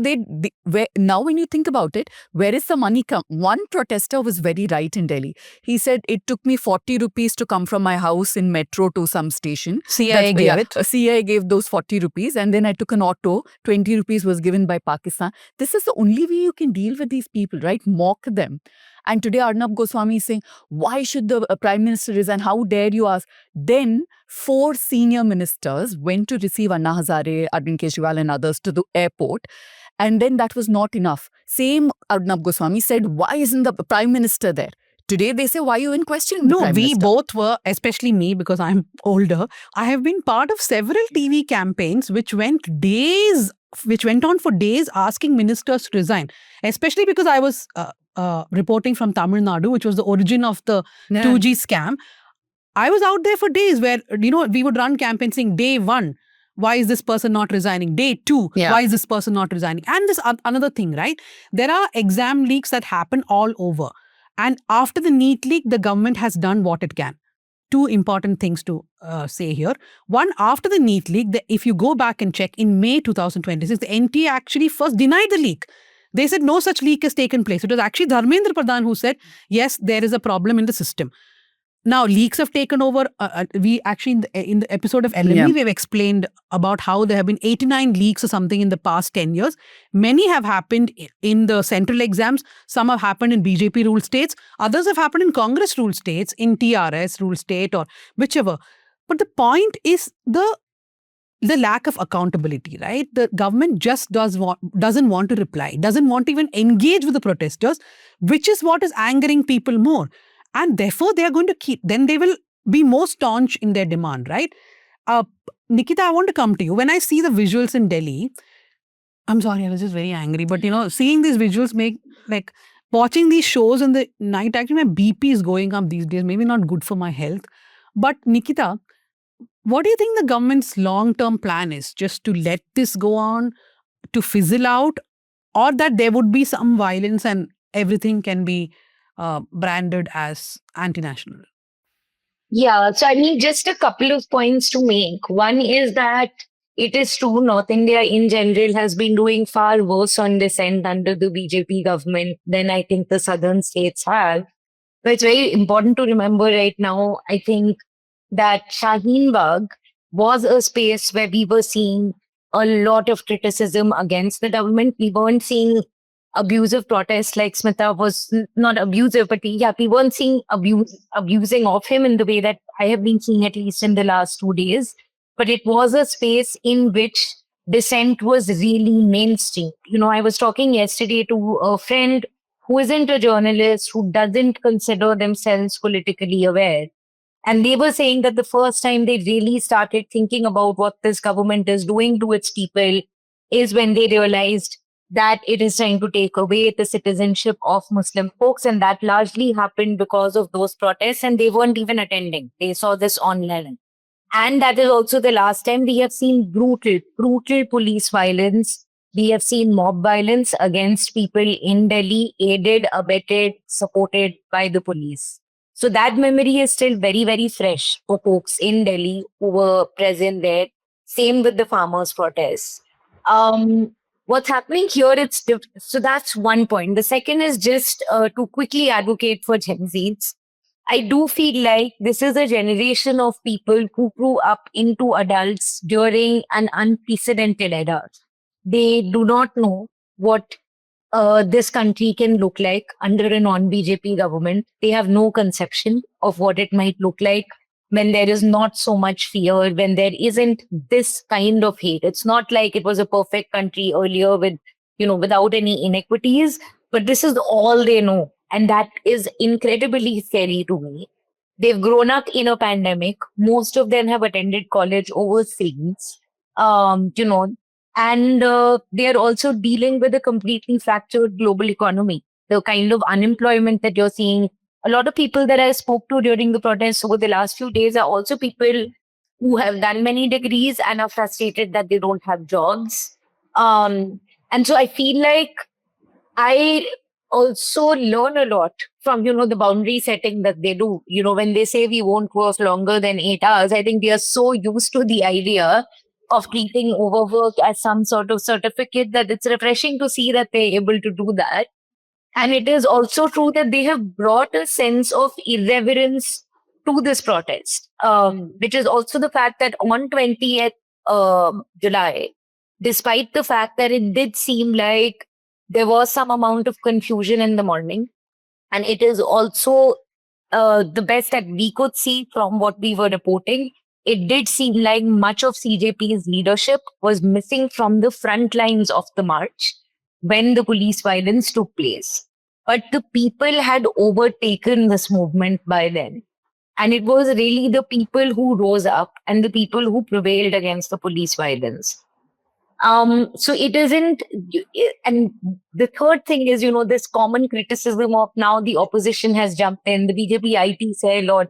now when you think about it, where is the money come? One protester was very right in Delhi. He said, it took me 40 rupees to come from my house in metro to some station. CIA gave it. CIA gave those 40 rupees and then I took an auto. 20 rupees was given by Pakistan. This is the only way you can deal with these people, right? Mock them. And today Arnab Goswami is saying, why should the Prime Minister resign? How dare you ask? Then 4 senior ministers went to receive Anna Hazare, Arvind Kejriwal and others to the airport. And then that was not enough. Same Arnab Goswami said, why isn't the Prime Minister there? Today they say, why are you in question? No, we both were, especially me because I'm older. I have been part of several TV campaigns which went on for days asking ministers to resign, especially because I was reporting from Tamil Nadu, which was the origin of the 2G scam. I was out there for days where, we would run campaigns saying day 1, why is this person not resigning? Day 2, why is this person not resigning? And this another thing, right? There are exam leaks that happen all over. And after the NEET leak, the government has done what it can. 2 important things to say here. One, after the NEET leak, if you go back and check, in May 2026, the NTA actually first denied the leak. They said no such leak has taken place. It was actually Dharmendra Pradhan who said, yes, there is a problem in the system. Now, leaks have taken over. We actually, in the episode of LME, we've explained about how there have been 89 leaks or something in the past 10 years. Many have happened in the central exams. Some have happened in BJP ruled states. Others have happened in Congress ruled states, in TRS ruled state or whichever. But the point is the lack of accountability, right? The government just doesn't want to reply, doesn't want to even engage with the protesters, which is what is angering people more. And therefore, they are going to then they will be more staunch in their demand, right? Nikita, I want to come to you. When I see the visuals in Delhi, I'm sorry, I was just very angry. But, seeing these visuals watching these shows in the night, actually my BP is going up these days. Maybe not good for my health. But Nikita, what do you think the government's long-term plan is? Just to let this go on, to fizzle out, or that there would be some violence and everything can be branded as anti-national? Yeah, so I mean, just a couple of points to make. One is that it is true, North India in general has been doing far worse on dissent under the BJP government than I think the southern states have. But it's very important to remember right now, I think, that Shaheen Bagh was a space where we were seeing a lot of criticism against the government. We weren't seeing abusive protests like Smita was not abusive, but we weren't seeing abusing of him in the way that I have been seeing at least in the last 2 days. But it was a space in which dissent was really mainstream. I was talking yesterday to a friend who isn't a journalist, who doesn't consider themselves politically aware. And they were saying that the first time they really started thinking about what this government is doing to its people is when they realized that it is trying to take away the citizenship of Muslim folks. And that largely happened because of those protests, and they weren't even attending. They saw this online. And that is also the last time we have seen brutal police violence. We have seen mob violence against people in Delhi, aided, abetted, supported by the police. So that memory is still very, very fresh for folks in Delhi who were present there. Same with the farmers' protests. What's happening here, so that's one point. The second is just to quickly advocate for Gen Zs. I do feel like this is a generation of people who grew up into adults during an unprecedented era. They do not know what this country can look like under a non-BJP government. They have no conception of what it might look like when there is not so much fear, when there isn't this kind of hate. It's not like it was a perfect country earlier with, without any inequities, but this is all they know. And that is incredibly scary to me. They've grown up in a pandemic. Most of them have attended college overseas, and they're also dealing with a completely fractured global economy. The kind of unemployment that you're seeing, a lot of people that I spoke to during the protests over the last few days are also people who have done many degrees and are frustrated that they don't have jobs. And so I feel like I also learn a lot from, the boundary setting that they do. When they say we won't work longer than 8 hours, I think we are so used to the idea of treating overwork as some sort of certificate that it's refreshing to see that they're able to do that. And it is also true that they have brought a sense of irreverence to this protest, which is also the fact that on 20th July, despite the fact that it did seem like there was some amount of confusion in the morning, and it is also the best that we could see from what we were reporting, it did seem like much of CJP's leadership was missing from the front lines of the march when the police violence took place. But the people had overtaken this movement by then. And it was really the people who rose up and the people who prevailed against the police violence. So it isn't, and the third thing is, this common criticism of now the opposition has jumped in, the BJP IT cell or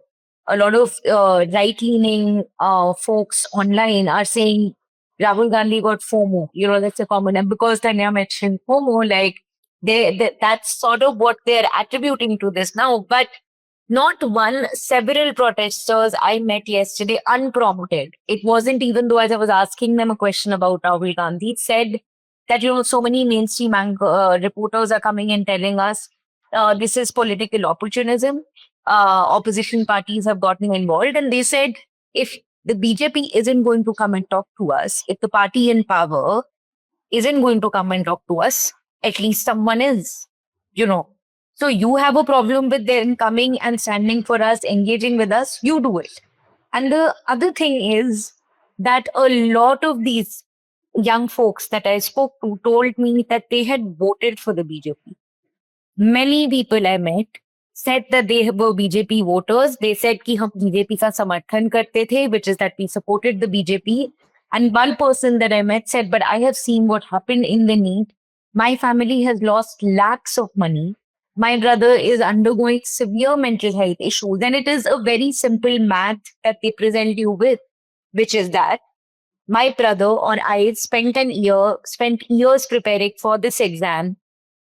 a lot of right-leaning folks online are saying Rahul Gandhi got FOMO. That's a common, and because Tanya mentioned FOMO, like that's sort of what they're attributing to this now. But not one, several protesters I met yesterday unprompted. It wasn't even though as I was asking them a question about Rahul Gandhi, it said that, so many mainstream reporters are coming and telling us this is political opportunism. Opposition parties have gotten involved. And they said, if the BJP isn't going to come and talk to us, if the party in power isn't going to come and talk to us, at least someone is, So you have a problem with them coming and standing for us, engaging with us, you do it. And the other thing is that a lot of these young folks that I spoke to told me that they had voted for the BJP. Many people I met said that they were BJP voters. They said कि हम BJP का समर्थन करते थे, which is that we supported the BJP. And one person that I met said, but I have seen what happened in the NEET. My family has lost lakhs of money. My brother is undergoing severe mental health issues. And it is a very simple math that they present you with, which is that my brother or I spent years preparing for this exam.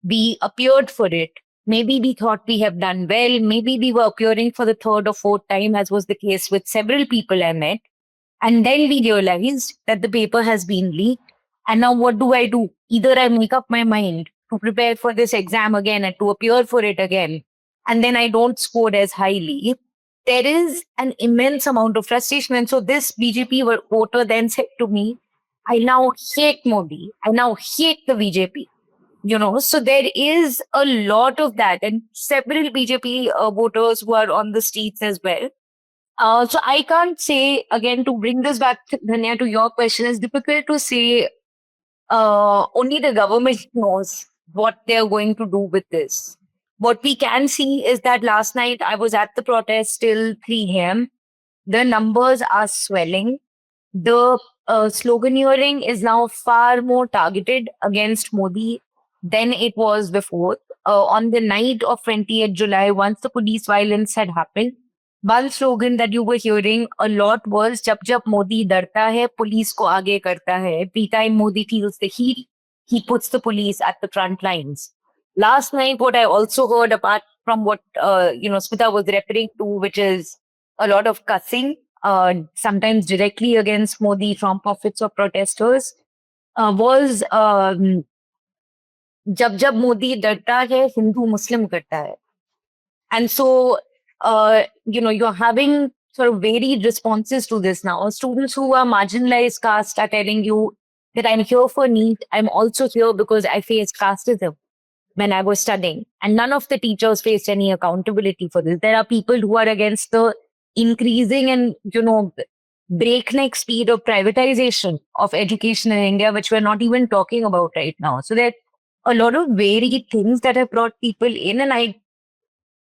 We appeared for it. Maybe we thought we have done well. Maybe we were appearing for the third or fourth time, as was the case with several people I met. And then we realized that the paper has been leaked. And now what do? Either I make up my mind to prepare for this exam again and to appear for it again, and then I don't score as highly. There is an immense amount of frustration. And so this BJP voter then said to me, I now hate Modi. I now hate the BJP. So there is a lot of that, and several BJP voters who are on the streets as well. So I can't say, again, to bring this back, Dhanya, to your question, it's difficult to say. Only the government knows what they're going to do with this. What we can see is that last night I was at the protest till 3 a.m. The numbers are swelling. The sloganeering is now far more targeted against Modi than it was before. On the night of 20th July, once the police violence had happened, one slogan that you were hearing a lot was "Jab jab Modi darta hai, police ko aage karta hai." Every time Modi feels the heat, he puts the police at the front lines. Last night, what I also heard, apart from what Smita was referring to, which is a lot of cussing, sometimes directly against Modi from pockets of protesters, was "Jab jab Modi darta hai, Hindu Muslim karta hai." And so, you're having sort of varied responses to this now. Students who are marginalized caste are telling you that I'm here for NEET. I'm also here because I faced casteism when I was studying. And none of the teachers faced any accountability for this. There are people who are against the increasing and, breakneck speed of privatization of education in India, which we're not even talking about right now. So there are a lot of varied things that have brought people in, and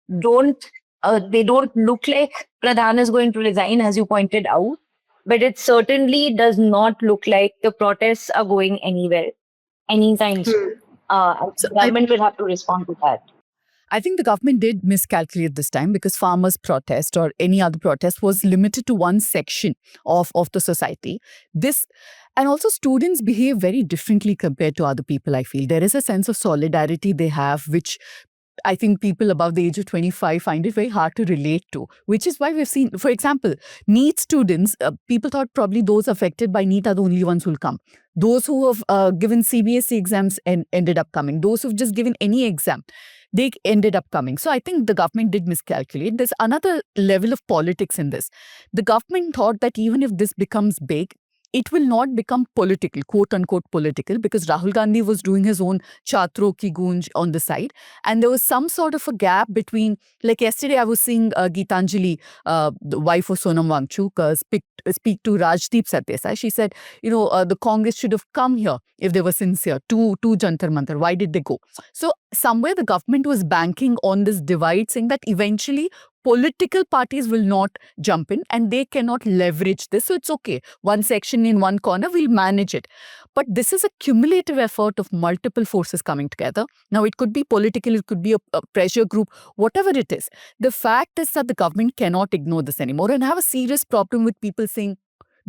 they don't look like Pradhan is going to resign, as you pointed out, but it certainly does not look like the protests are going anywhere anytime soon. So The government will have to respond to that. I think the government did miscalculate this time because farmers' protest or any other protest was limited to one section of the society. And also students behave very differently compared to other people, I feel. There is a sense of solidarity they have, which I think people above the age of 25 find it very hard to relate to, which is why we've seen, for example, NEET students, people thought probably those affected by NEET are the only ones who will come. Those who have given CBSE exams and ended up coming. Those who've just given any exam, they ended up coming. So I think the government did miscalculate. There's another level of politics in this. The government thought that even if this becomes big, it will not become political, quote unquote political, because Rahul Gandhi was doing his own Chatro ki Gunj on the side. And there was some sort of a gap between, like yesterday I was seeing Geetanjali, the wife of Sonam Wangchuk, speak to Rajdeep Sardesai. She said, the Congress should have come here if they were sincere to Jantar Mantar. Why did they go? So somewhere the government was banking on this divide, saying that eventually political parties will not jump in and they cannot leverage this. So it's okay. One section in one corner, we'll manage it. But this is a cumulative effort of multiple forces coming together. Now, it could be political, it could be a pressure group, whatever it is. The fact is that the government cannot ignore this anymore and have a serious problem with people saying,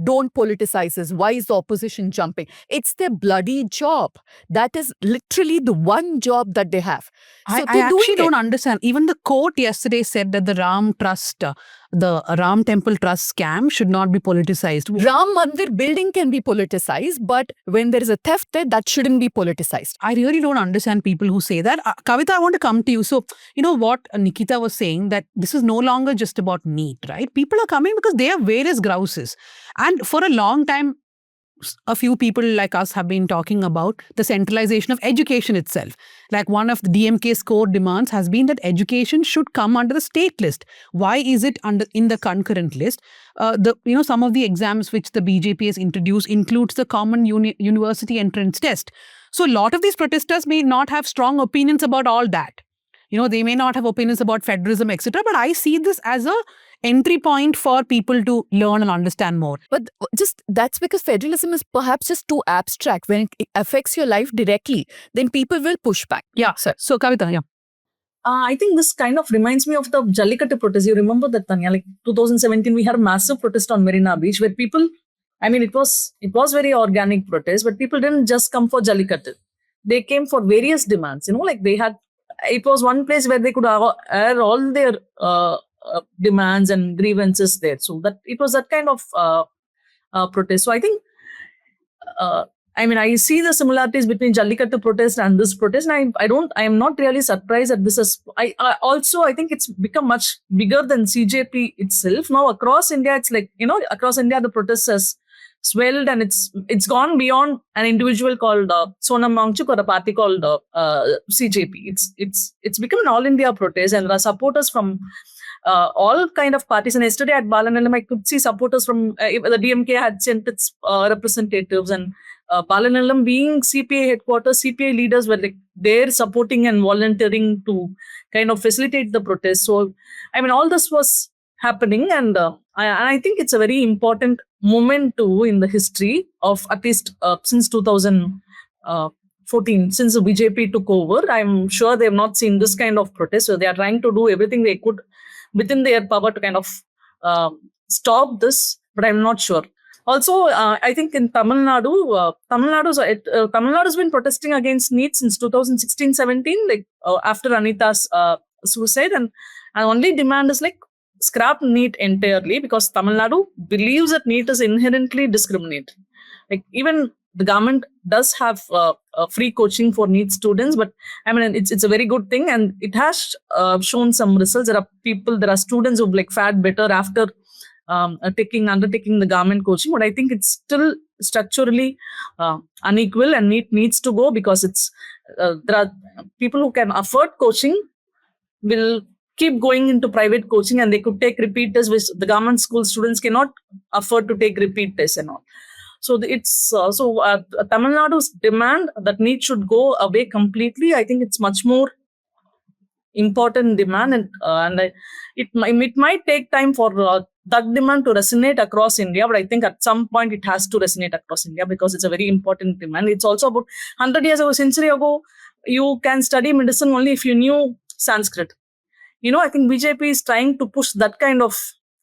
don't politicize this. Why is the opposition jumping? It's their bloody job. That is literally the one job that they have. So I they're doing actually don't it. understand. Even the court yesterday said that the Ram Trust, the Ram Temple Trust scam should not be politicized. Ram Mandir building can be politicized, but when there is a theft there, that shouldn't be politicized. I really don't understand people who say that. Kavita, I want to come to you. So, you know what Nikita was saying, that this is no longer just about NEET, right? People are coming because they have various grouses. And for a long time, a few people like us have been talking about the centralization of education itself. Like one of the DMK's core demands has been that education should come under the state list. Why is it in the concurrent list? Some of the exams which the BJP has introduced includes the common university entrance test. So a lot of these protesters may not have strong opinions about all that. They may not have opinions about federalism, etc. But I see this as a entry point for people to learn and understand more. But just that's because federalism is perhaps just too abstract. When it affects your life directly, then people will push back. Yeah. So Kavita, yeah. I think this kind of reminds me of the Jallikattu protest. You remember that, Tanya? Like 2017, we had a massive protest on Marina Beach where people, it was very organic protest, but people didn't just come for Jallikattu. They came for various demands. It was one place where they could air all their demands and grievances there. So that it was that kind of protest. So I think, I see the similarities between Jallikattu protest and this protest. And I am not really surprised that this is, I think it's become much bigger than CJP itself. Now across India, it's like, across India, the protest has swelled and it's gone beyond an individual called Sonam Wangchuk or a party called CJP. It's become an all India protest, and there are supporters from all kind of parties. And yesterday at Balanalam, I could see supporters from the DMK had sent its representatives, and Balanalam being CPI headquarters, CPI leaders were like there supporting and volunteering to kind of facilitate the protest. So, all this was happening, and I think it's a very important moment too in the history of at least since 2014, since the BJP took over. I'm sure they have not seen this kind of protest, so they are trying to do everything they could within their power to kind of stop this, but I'm not sure. Also, I think in Tamil Nadu has been protesting against NEET since 2016-17, like after Anita's suicide, and only demand is like scrap NEET entirely, because Tamil Nadu believes that NEET is inherently discriminatory. Like even the government does have free coaching for NEET students, but it's a very good thing, and it has shown some results. There are students who've like fared better after undertaking the government coaching, but I think it's still structurally unequal, and NEET needs to go, because it's there are people who can afford coaching will keep going into private coaching and they could take repeat tests, which the government school students cannot afford to take repeat tests and all. So Tamil Nadu's demand that NEET should go away completely. I think it's much more important demand, and it might take time for that demand to resonate across India, but I think at some point it has to resonate across India because it's a very important demand. It's also about 100 years ago, century ago, you can study medicine only if you knew Sanskrit. I think BJP is trying to push that kind of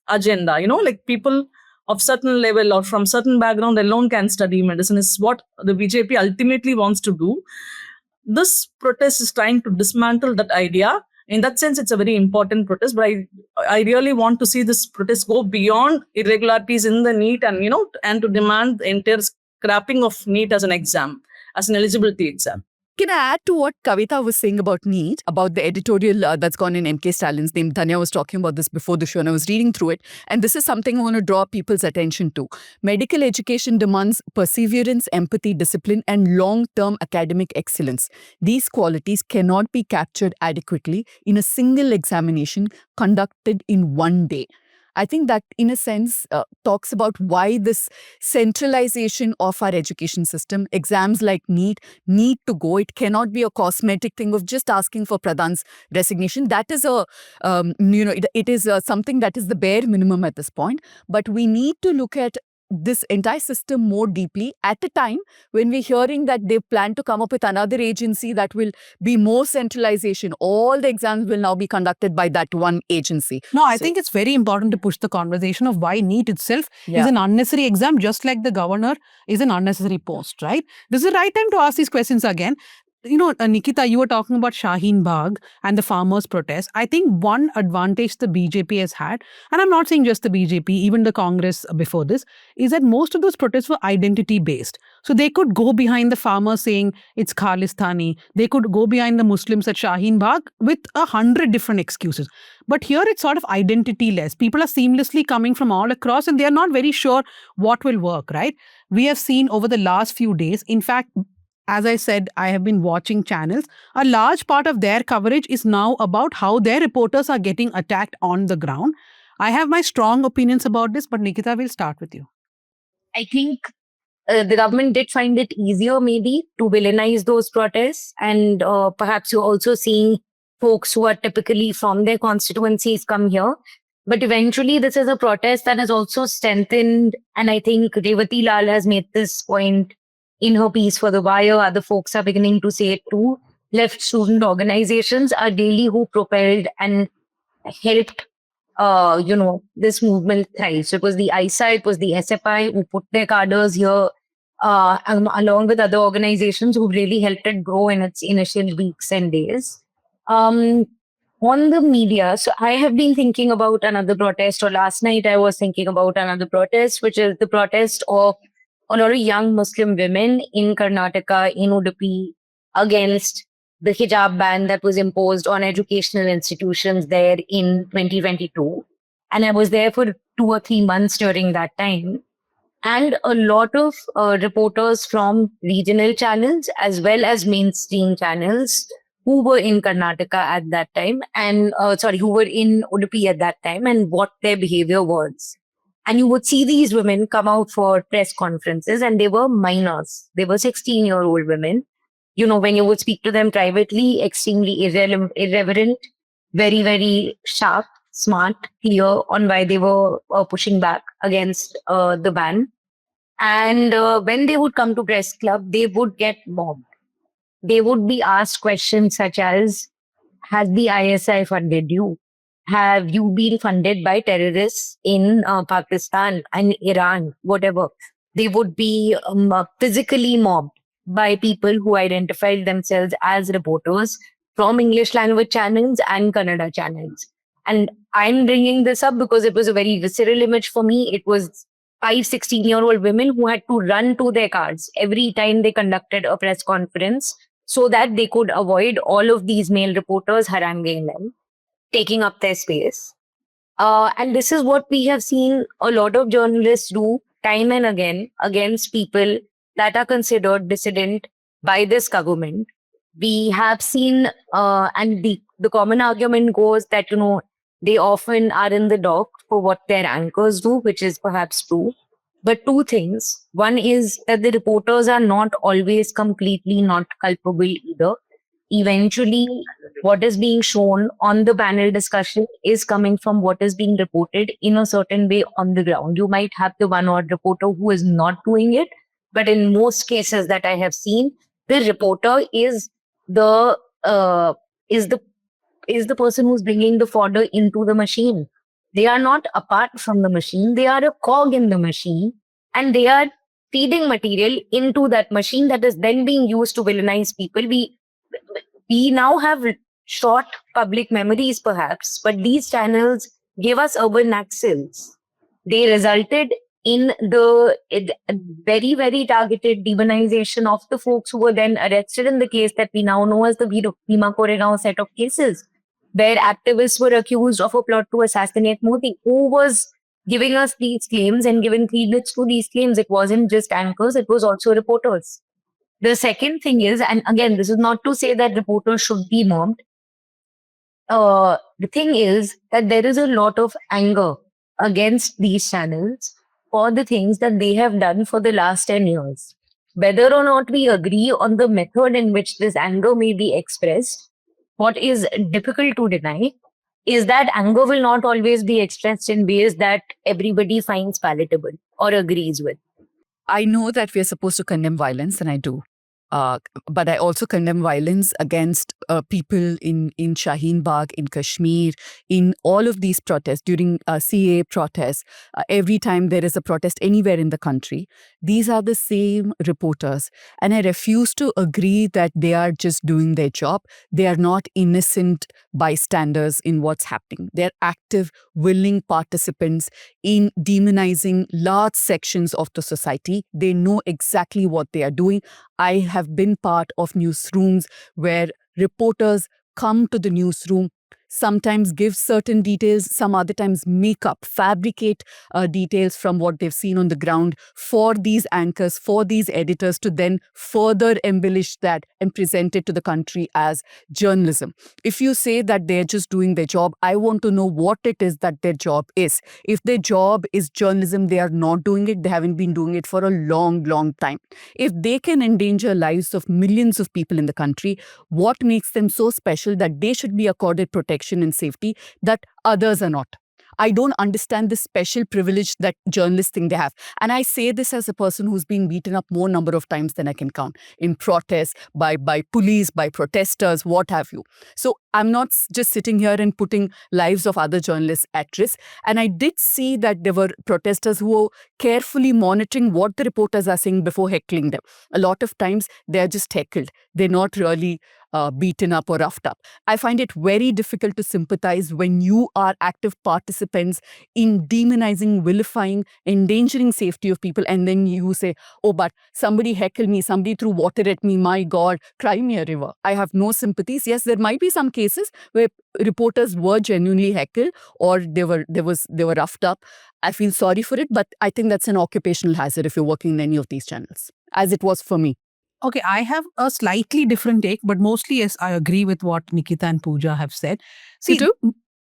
agenda, like people of certain level or from certain background alone can study medicine is what the BJP ultimately wants to do. This protest is trying to dismantle that idea. In that sense, it's a very important protest, but I really want to see this protest go beyond irregularities in the NEET and to demand the entire scrapping of NEET as an exam, as an eligibility exam. Can I add to what Kavita was saying about NEET, about the editorial that's gone in MK Stalin's name? Dhanya was talking about this before the show and I was reading through it. And this is something I want to draw people's attention to. Medical education demands perseverance, empathy, discipline, and long-term academic excellence. These qualities cannot be captured adequately in a single examination conducted in one day. I think that, in a sense, talks about why this centralization of our education system, exams like NEET, need to go. It cannot be a cosmetic thing of just asking for Pradhan's resignation. That is it is something that is the bare minimum at this point. But we need to look at this entire system more deeply at a time when we're hearing that they plan to come up with another agency that will be more centralization. All the exams will now be conducted by that one agency. No, I think it's very important to push the conversation of why NEET itself is an unnecessary exam, just like the governor is an unnecessary post, right? This is the right time to ask these questions again. Nikita, you were talking about Shaheen Bagh and the farmers' protest. I think one advantage the BJP has had, and I'm not saying just the BJP, even the Congress before this, is that most of those protests were identity-based. So they could go behind the farmers saying it's Khalistani. They could go behind the Muslims at Shaheen Bagh with 100 different excuses. But here it's sort of identity-less. People are seamlessly coming from all across and they are not very sure what will work, right? We have seen over the last few days, in fact, as I said, I have been watching channels. A large part of their coverage is now about how their reporters are getting attacked on the ground. I have my strong opinions about this, but Nikita, will start with you. I think the government did find it easier maybe to villainize those protests. And perhaps you're also seeing folks who are typically from their constituencies come here. But eventually, this is a protest that has also strengthened. And I think Revati Lal has made this point in her piece for The Wire. Other folks are beginning to say it too. Left student organizations are really who propelled and helped, this movement thrive. So it was the ISA, it was the SFI who put their cadres here, along with other organizations who really helped it grow in its initial weeks and days. On the media, so I have been thinking about another protest, or last night I was thinking about another protest, which is the protest of a lot of young Muslim women in Karnataka, in Udupi, against the hijab ban that was imposed on educational institutions there in 2022. And I was there for 2 or 3 months during that time. And a lot of reporters from regional channels as well as mainstream channels who were in Karnataka at that time and, who were in Udupi at that time and what their behavior was. And you would see these women come out for press conferences and they were minors. They were 16-year-old women. When you would speak to them privately, extremely irreverent, very, very sharp, smart, clear on why they were pushing back against the ban. And when they would come to press club, they would get mobbed. They would be asked questions such as, has the ISI funded you? Have you been funded by terrorists in Pakistan and Iran, whatever? They would be physically mobbed by people who identified themselves as reporters from English language channels and Kannada channels. And I'm bringing this up because it was a very visceral image for me. It was 5 16-year-old women who had to run to their cars every time they conducted a press conference so that they could avoid all of these male reporters haranguing them, taking up their space. And this is what we have seen a lot of journalists do time and again against people that are considered dissident by this government. We have seen, and the the common argument goes that, they often are in the dock for what their anchors do, which is perhaps true. But two things. One is that the reporters are not always completely not culpable either. Eventually, what is being shown on the panel discussion is coming from what is being reported in a certain way on the ground. You might have the one odd reporter who is not doing it, but in most cases that I have seen, the reporter is the is the person who's bringing the fodder into the machine. They are not apart from the machine. They are a cog in the machine, and they are feeding material into that machine that is then being used to villainize people. We now have short public memories, perhaps, but these channels gave us urban accents. They resulted in the very, very targeted demonization of the folks who were then arrested in the case that we now know as the Bhima Koregaon set of cases, where activists were accused of a plot to assassinate Modi. Who was giving us these claims and giving credence to these claims? It wasn't just anchors, it was also reporters. The second thing is, and again, this is not to say that reporters should be mobbed. The thing is that there is a lot of anger against these channels for the things that they have done for the last 10 years. Whether or not we agree on the method in which this anger may be expressed, what is difficult to deny is that anger will not always be expressed in ways that everybody finds palatable or agrees with. I know that we are supposed to condemn violence, and I do. But I also condemn violence against people in Shaheen Bagh, in Kashmir, in all of these protests, during CAA protests, every time there is a protest anywhere in the country. These are the same reporters. And I refuse to agree that they are just doing their job. They are not innocent bystanders in what's happening. They're active, willing participants in demonizing large sections of the society. They know exactly what they are doing. I have been part of newsrooms where reporters come to the newsroom, sometimes give certain details, some other times make up, fabricate details from what they've seen on the ground for these anchors, for these editors to then further embellish that and present it to the country as journalism. If you say that they're just doing their job, I want to know what it is that their job is. If their job is journalism, they are not doing it. They haven't been doing it for a long, long time. If they can endanger lives of millions of people in the country, what makes them so special that they should be accorded protection and safety that others are not? I don't understand this special privilege that journalists think they have. And I say this as a person who's been beaten up more number of times than I can count in protests, by police, by protesters, what have you. So I'm not just sitting here and putting lives of other journalists at risk. And I did see that there were protesters who were carefully monitoring what the reporters are saying before heckling them. A lot of times they're just heckled. They're not really beaten up or roughed up. I find it very difficult to sympathize when you are active participants in demonizing, vilifying, endangering safety of people, and then you say, oh, but somebody heckled me, somebody threw water at me, my God, cry me a river. I have no sympathies. Yes, there might be some cases where reporters were genuinely heckled or they were roughed up. I feel sorry for it, but I think that's an occupational hazard if you're working in any of these channels, as it was for me. Okay, I have a slightly different take, but mostly, yes, I agree with what Nikita and Pooja have said. See,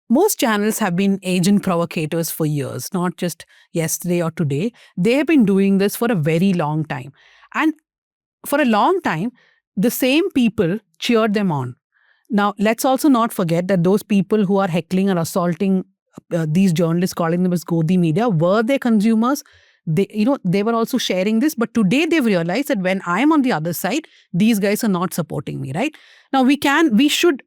most channels have been agent provocators for years, not just yesterday or today. They have been doing this for a very long time. And for a long time, the same people cheered them on. Now, let's also not forget that those people who are heckling or assaulting these journalists, calling them as Godi media, were their consumers. They were also sharing this, but today they've realized that when I'm on the other side, these guys are not supporting me, right? Now we should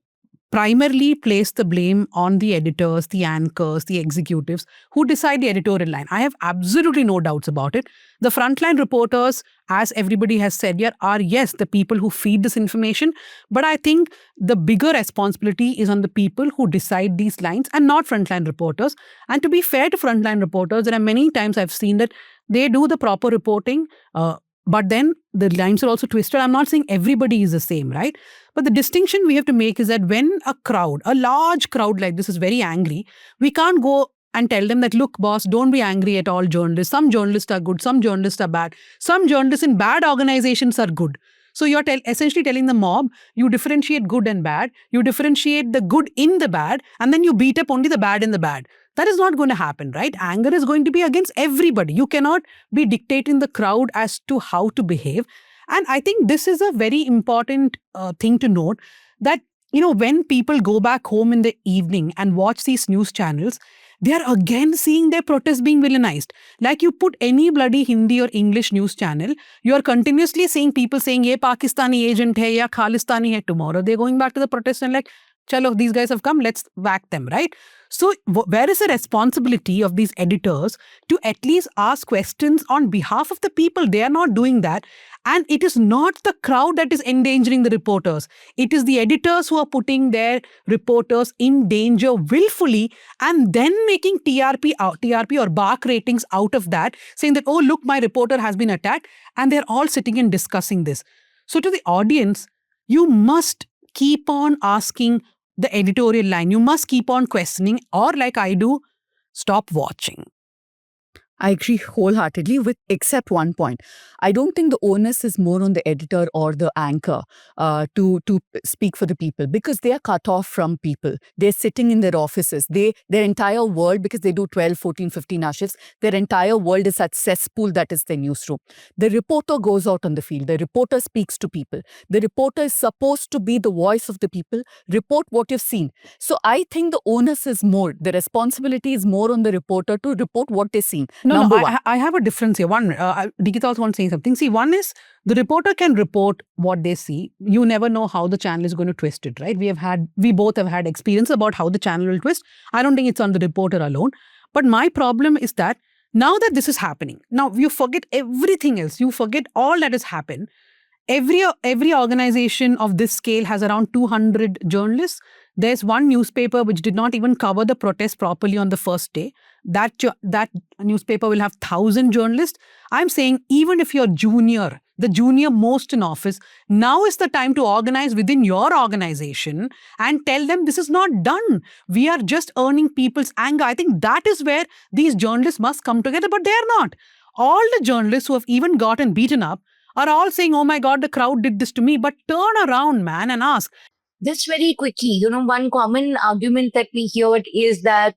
primarily place the blame on the editors, the anchors, the executives who decide the editorial line. I have absolutely no doubts about it. The frontline reporters, as everybody has said here, are, yes, the people who feed this information. But I think the bigger responsibility is on the people who decide these lines and not frontline reporters. And to be fair to frontline reporters, there are many times I've seen that they do the proper reporting, but then the lines are also twisted. I'm not saying everybody is the same, right? But the distinction we have to make is that when a large crowd like this is very angry, we can't go and tell them that, look, boss, don't be angry at all journalists. Some journalists are good, some journalists are bad. Some journalists in bad organizations are good. So you're essentially telling the mob, you differentiate good and bad, you differentiate the good in the bad, and then you beat up only the bad in the bad. That is not going to happen, right? Anger is going to be against everybody. You cannot be dictating the crowd as to how to behave. And I think this is a very important thing to note, that, you know, when people go back home in the evening and watch these news channels, they are again seeing their protests being villainized. Like, you put any bloody Hindi or English news channel, you are continuously seeing people saying, ye Pakistani agent hai, ya Khalistani hai. Tomorrow they're going back to the protest and like, chalo, these guys have come, let's whack them, right? So where is the responsibility of these editors to at least ask questions on behalf of the people? They are not doing that. And it is not the crowd that is endangering the reporters. It is the editors who are putting their reporters in danger willfully and then making TRP or BARC ratings out of that, saying that, oh, look, my reporter has been attacked. And they're all sitting and discussing this. So to the audience, you must keep on asking the editorial line. You must keep on questioning, or like I do, stop watching. I agree wholeheartedly with except one point. I don't think the onus is more on the editor or the anchor to speak for the people, because they are cut off from people. They're sitting in their offices. Their entire world, because they do 12, 14, 15 hour shifts, their entire world is that cesspool that is their newsroom. The reporter goes out on the field. The reporter speaks to people. The reporter is supposed to be the voice of the people, report what you've seen. So I think the onus is more, the responsibility is more on the reporter to report what they've seen. No, Number no, one. I have a difference here. One, Nikita also wants to say something. See, one is the reporter can report what they see. You never know how the channel is going to twist it, right? We both have had experience about how the channel will twist. I don't think it's on the reporter alone. But my problem is that now that this is happening, now you forget everything else. You forget all that has happened. Every organization of this scale has around 200 journalists. There's one newspaper which did not even cover the protest properly on the first day. That newspaper will have 1,000 journalists. I'm saying, even if you're junior, the junior most in office, now is the time to organize within your organization and tell them this is not done. We are just earning people's anger. I think that is where these journalists must come together, but they're not. All the journalists who have even gotten beaten up are all saying, oh my God, the crowd did this to me. But turn around, man, and ask. Just very quickly, one common argument that we hear is that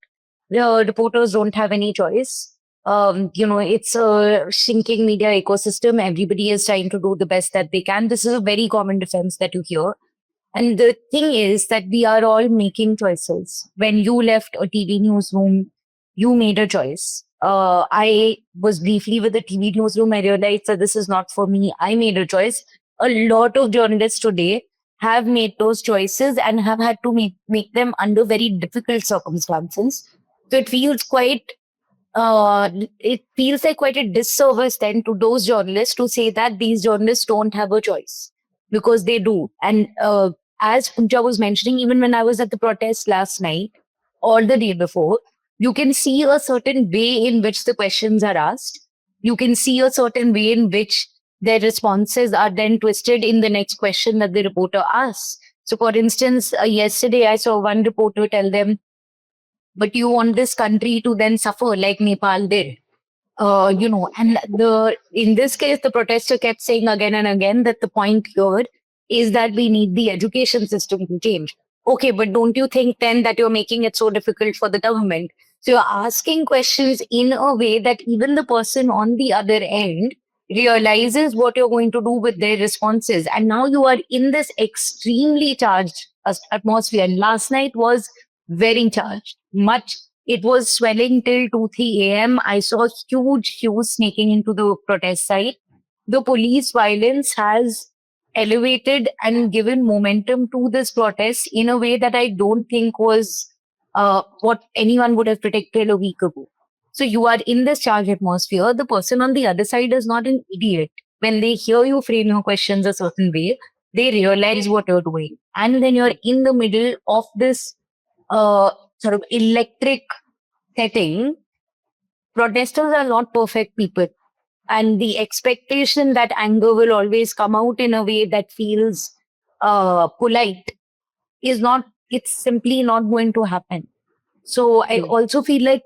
the reporters don't have any choice. It's a shrinking media ecosystem. Everybody is trying to do the best that they can. This is a very common defense that you hear. And the thing is that we are all making choices. When you left a TV newsroom, you made a choice. I was briefly with the TV newsroom. I realized that this is not for me. I made a choice. A lot of journalists today have made those choices and have had to make them under very difficult circumstances. So it feels like quite a disservice then to those journalists to say that these journalists don't have a choice, because they do. And as Pooja was mentioning, even when I was at the protest last night or the day before, you can see a certain way in which the questions are asked. You can see a certain way in which their responses are then twisted in the next question that the reporter asks. So, for instance, yesterday I saw one reporter tell them, but you want this country to then suffer like Nepal did. And in this case, the protester kept saying again and again that the point here is that we need the education system to change. Okay, but don't you think then that you're making it so difficult for the government? So you're asking questions in a way that even the person on the other end realizes what you're going to do with their responses. And now you are in this extremely charged atmosphere. And last night was very charged. It was swelling till 2-3 a.m. I saw huge queues sneaking into the protest site. The police violence has elevated and given momentum to this protest in a way that I don't think was what anyone would have predicted a week ago. So you are in this charged atmosphere. The person on the other side is not an idiot. When they hear you frame your questions a certain way, they realize what you're doing. And then you're in the middle of this sort of electric setting. Protesters are not perfect people. And the expectation that anger will always come out in a way that feels polite it's simply not going to happen. So I also feel like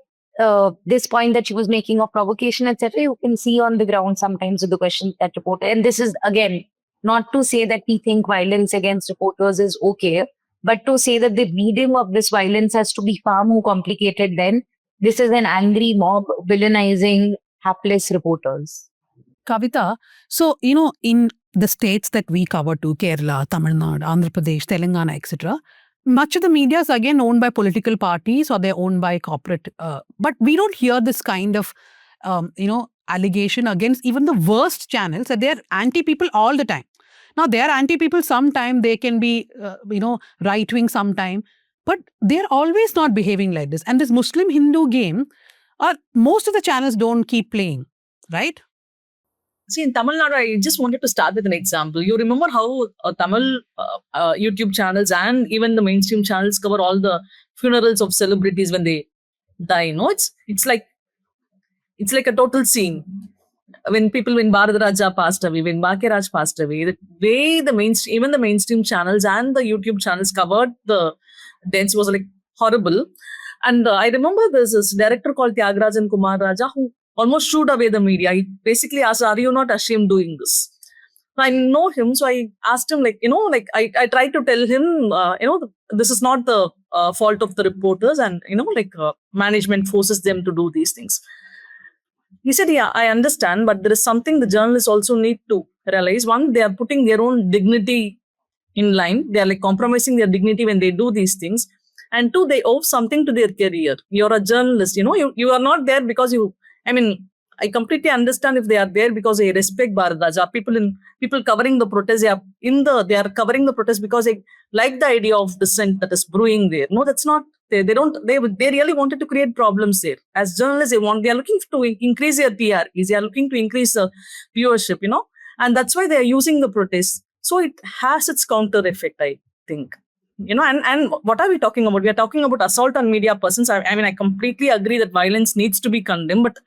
this point that she was making of provocation, etc., you can see on the ground sometimes with the questions that reported. And this is, again, Not to say that we think violence against reporters is okay, but to say that the medium of this violence has to be far more complicated than this is an angry mob villainizing hapless reporters. Kavita, so, in the states that we cover too, Kerala, Tamil Nadu, Andhra Pradesh, Telangana, etc., much of the media is again owned by political parties or they're owned by corporate. But we don't hear this kind of, allegation against even the worst channels that they're anti-people all the time. Now, they're anti-people sometime, they can be, right-wing sometime, but they're always not behaving like this. And this Muslim-Hindu game, most of the channels don't keep playing, right? See, in Tamil Nadu, I just wanted to start with an example. You remember how Tamil YouTube channels and even the mainstream channels cover all the funerals of celebrities when they die. No, it's like a total scene. When Bharat Raja passed away, when Bhagya Raj passed away, the way even the mainstream channels and the YouTube channels covered the deaths was like horrible. And I remember there's this director called Tyagarajan Kumar Raja who almost shooed away the media. He basically asked, "Are you not ashamed doing this?" I know him, so I asked him, I tried to tell him, this is not the fault of the reporters, and management forces them to do these things. He said, "Yeah, I understand, but there is something the journalists also need to realize. One, they are putting their own dignity in line. They are like compromising their dignity when they do these things. And two, they owe something to their career. You're a journalist, you are not there because I completely understand if they are there because they respect Bharat Raja. People covering the protest, they are covering the protest because they like the idea of dissent that is brewing there. No, that's not. They really wanted to create problems there. As journalists, they are looking to increase their TRPs. They are looking to increase the viewership, and that's why they are using the protest. So it has its counter effect, I think. And what are we talking about? We are talking about assault on media persons. I completely agree that violence needs to be condemned, but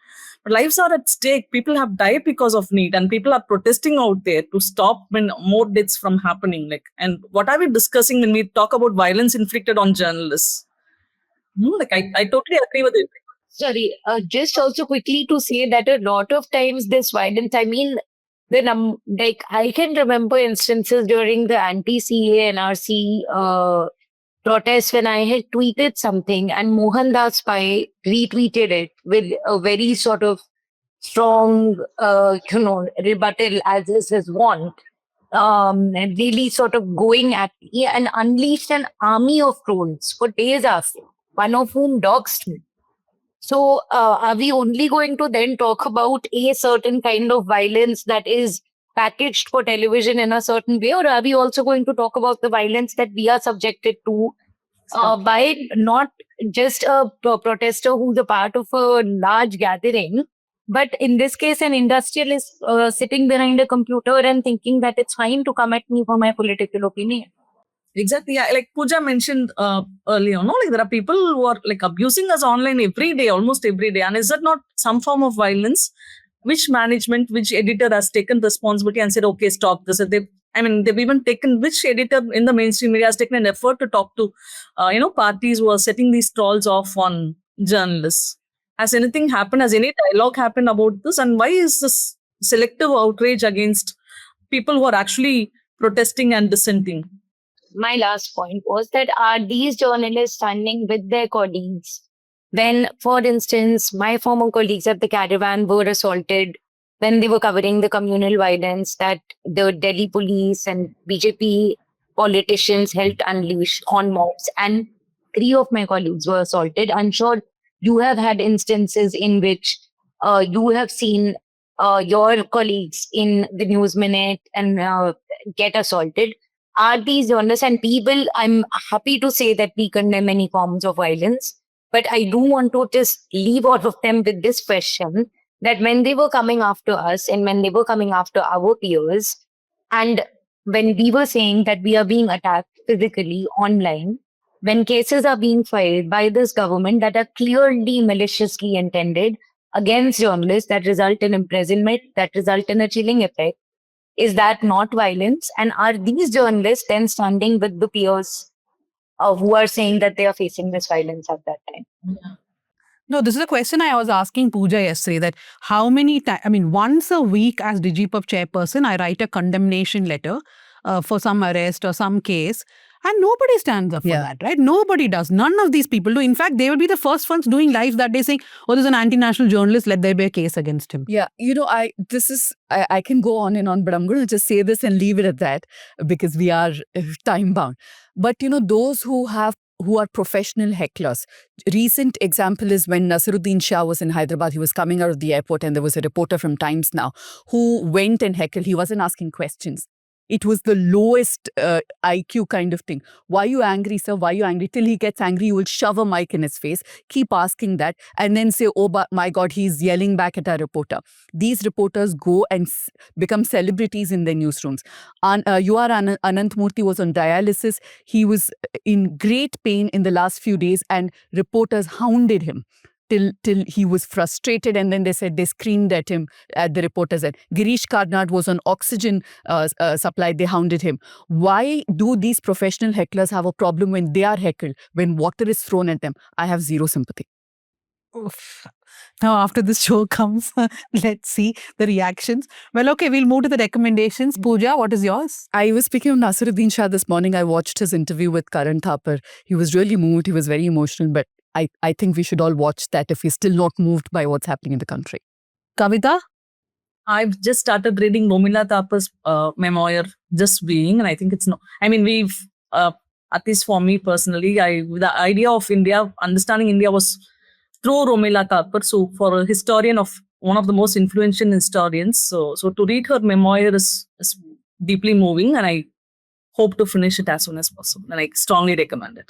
lives are at stake. People have died because of need, and people are protesting out there to stop more deaths from happening. And what are we discussing when we talk about violence inflicted on journalists? I totally agree with it. Sorry, just also quickly to say that a lot of times this violence, I can remember instances during the anti-CA NRC protests when I had tweeted something and Mohandas Pai retweeted it with a very sort of strong, rebuttal as is his want, and really sort of going at me and unleashed an army of trolls for days after, one of whom doxed me. So are we only going to then talk about a certain kind of violence that is packaged for television in a certain way, or are we also going to talk about the violence that we are subjected to by not just a protester who's a part of a large gathering, but in this case, an industrialist sitting behind a computer and thinking that it's fine to come at me for my political opinion? Exactly. Yeah. Like Pooja mentioned earlier, there are people who are abusing us online every day, almost every day. And is that not some form of violence? Which management, which editor has taken responsibility and said, okay, stop this? They've even taken, which editor in the mainstream media has taken an effort to talk to, parties who are setting these trolls off on journalists? Has anything happened? Has any dialogue happened about this? And why is this selective outrage against people who are actually protesting and dissenting? My last point was that are these journalists standing with their colleagues when, for instance, my former colleagues at the Caravan were assaulted when they were covering the communal violence that the Delhi police and BJP politicians helped unleash on mobs, and 3 of my colleagues were assaulted. I'm sure you have had instances in which you have seen your colleagues in the News Minute and get assaulted. Are these journalists and people, I'm happy to say that we condemn any forms of violence, but I do want to just leave all of them with this question, that when they were coming after us and when they were coming after our peers, and when we were saying that we are being attacked physically online, when cases are being filed by this government that are clearly maliciously intended against journalists that result in imprisonment, that result in a chilling effect, is that not violence? And are these journalists then standing with the peers who are saying that they are facing this violence at that time? No, this is a question I was asking Pooja yesterday, that how many times, I mean, once a week as DGPUB chairperson, I write a condemnation letter for some arrest or some case, and nobody stands up for Yeah. that, right? Nobody does. None of these people do. In fact, they will be the first ones doing live that day saying, oh, there's an anti-national journalist, let there be a case against him. Yeah, I can go on and on, but I'm going to just say this and leave it at that because we are time bound. But those who are professional hecklers. Recent example is when Naseeruddin Shah was in Hyderabad. He was coming out of the airport and there was a reporter from Times Now who went and heckled. He wasn't asking questions. It was the lowest IQ kind of thing. Why are you angry, sir? Why are you angry? Till he gets angry, you will shove a mic in his face, keep asking that, and then say, oh, but my God, he's yelling back at our reporter. These reporters go and become celebrities in their newsrooms. UR Anantmurthy was on dialysis. He was in great pain in the last few days, and reporters hounded him till he was frustrated, and then they screamed at him, at the reporters. And Girish Karnad was on oxygen supply, they hounded him. Why do these professional hecklers have a problem when they are heckled, when water is thrown at them? I have zero sympathy. Oof. Now, after this show comes, let's see the reactions. Well, okay, we'll move to the recommendations. Pooja, what is yours? I was speaking of Naseeruddin Shah this morning. I watched his interview with Karan Thapar. He was really moved. He was very emotional, but I think we should all watch that if we're still not moved by what's happening in the country. Kavita? I've just started reading Romila Thapar's memoir, Just Being, and I think it's at least for me personally, the idea of India, understanding India was through Romila Thapar. So for a historian, of one of the most influential historians, so to read her memoir is deeply moving, and I hope to finish it as soon as possible, and I strongly recommend it.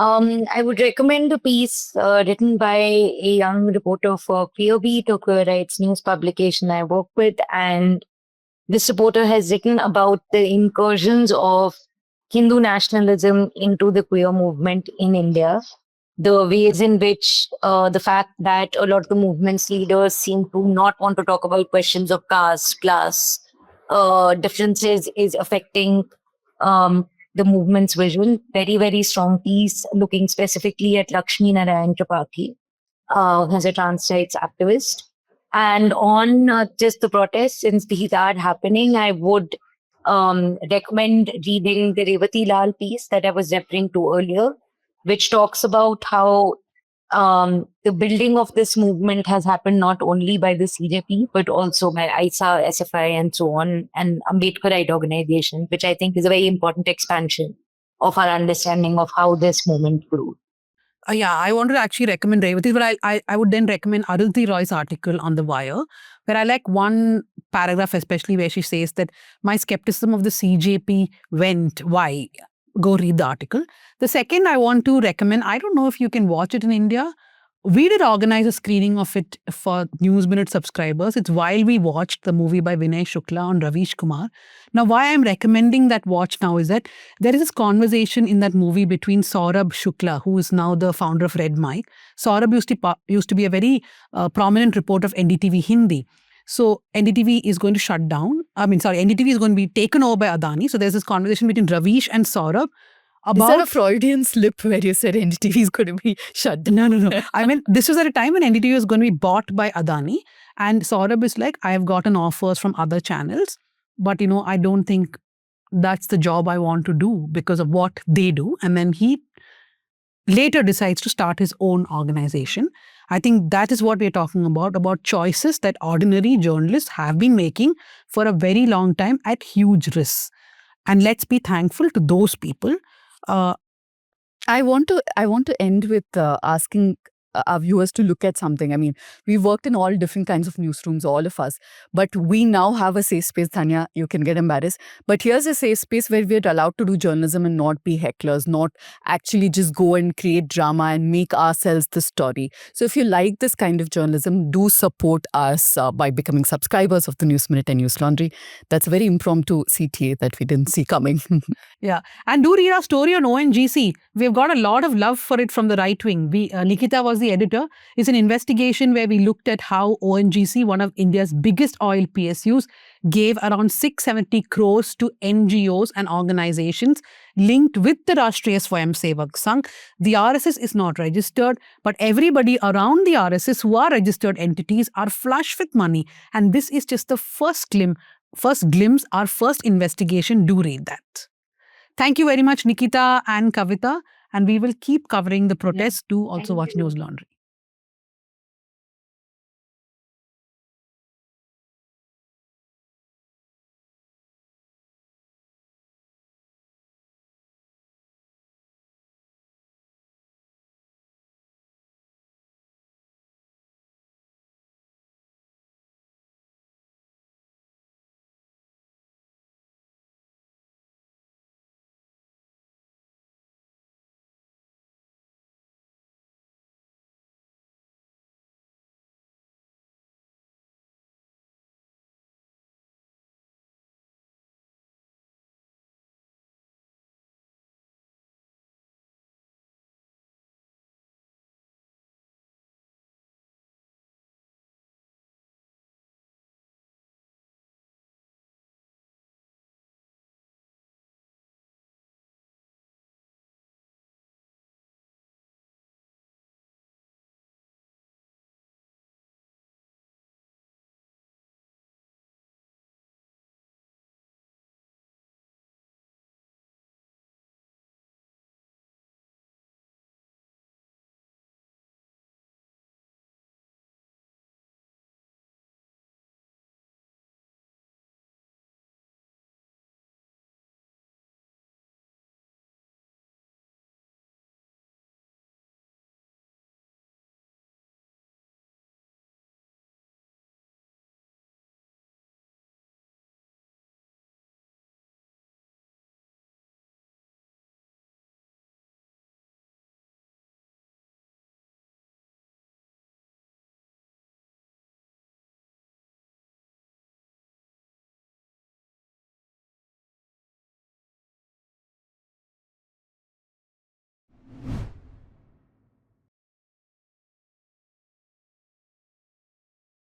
I would recommend a piece written by a young reporter for Queerbeat, a queer rights news publication I work with. And this reporter has written about the incursions of Hindu nationalism into the queer movement in India. The ways in which the fact that a lot of the movement's leaders seem to not want to talk about questions of caste, class, differences is affecting the movement's vision. Very, very strong piece looking specifically at Lakshmi Narayan Tripathi, as a trans rights activist. And on just the protests, since these are happening, I would recommend reading the Revati Lal piece that I was referring to earlier, which talks about how the building of this movement has happened not only by the CJP, but also by ISA, SFI, and so on, and Ambedkarite organization, which I think is a very important expansion of our understanding of how this movement grew. Yeah, I wanted to actually recommend Revati, but I would then recommend Arundhati Roy's article on The Wire, where I like one paragraph especially where she says that my skepticism of the CJP went, why? Go read the article. The second I want to recommend, I don't know if you can watch it in India. We did organize a screening of it for News Minute subscribers. It's while we watched the movie by Vinay Shukla on Ravish Kumar. Now, why I'm recommending that watch now is that there is this conversation in that movie between Saurabh Shukla, who is now the founder of Red Mic. Saurabh used to be a very prominent reporter of NDTV Hindi. So NDTV is going to shut down. NDTV is going to be taken over by Adani. So there's this conversation between Ravish and Saurabh about... Is that a Freudian slip where you said NDTV is going to be shut down? No. I mean, this was at a time when NDTV was going to be bought by Adani. And Saurabh is like, I have gotten offers from other channels. But, I don't think that's the job I want to do because of what they do. And then he later decides to start his own organization. I think that is what we're talking about choices that ordinary journalists have been making for a very long time at huge risks. And let's be thankful to those people. I want to end with asking our viewers to look at something. I mean, we've worked in all different kinds of newsrooms, all of us, but we now have a safe space. Tanya, you can get embarrassed, but here's a safe space where we're allowed to do journalism and not be hecklers, not actually just go and create drama and make ourselves the story. So if you like this kind of journalism, do support us by becoming subscribers of the News Minute and News Laundry. That's a very impromptu CTA that we didn't see coming. Yeah. And do read our story on ONGC. We've got a lot of love for it from the right wing. Nikita was the the editor, is an investigation where we looked at how ONGC, one of India's biggest oil PSUs, gave around 670 crores to NGOs and organizations linked with the Rashtriya Swayamsevak Sangh. The RSS is not registered, but everybody around the RSS who are registered entities are flush with money. And this is just the first glimpse, our first investigation. Do read that. Thank you very much, Nikita and Kavita. And we will keep covering the protests. Do also Thank watch you. News Laundry.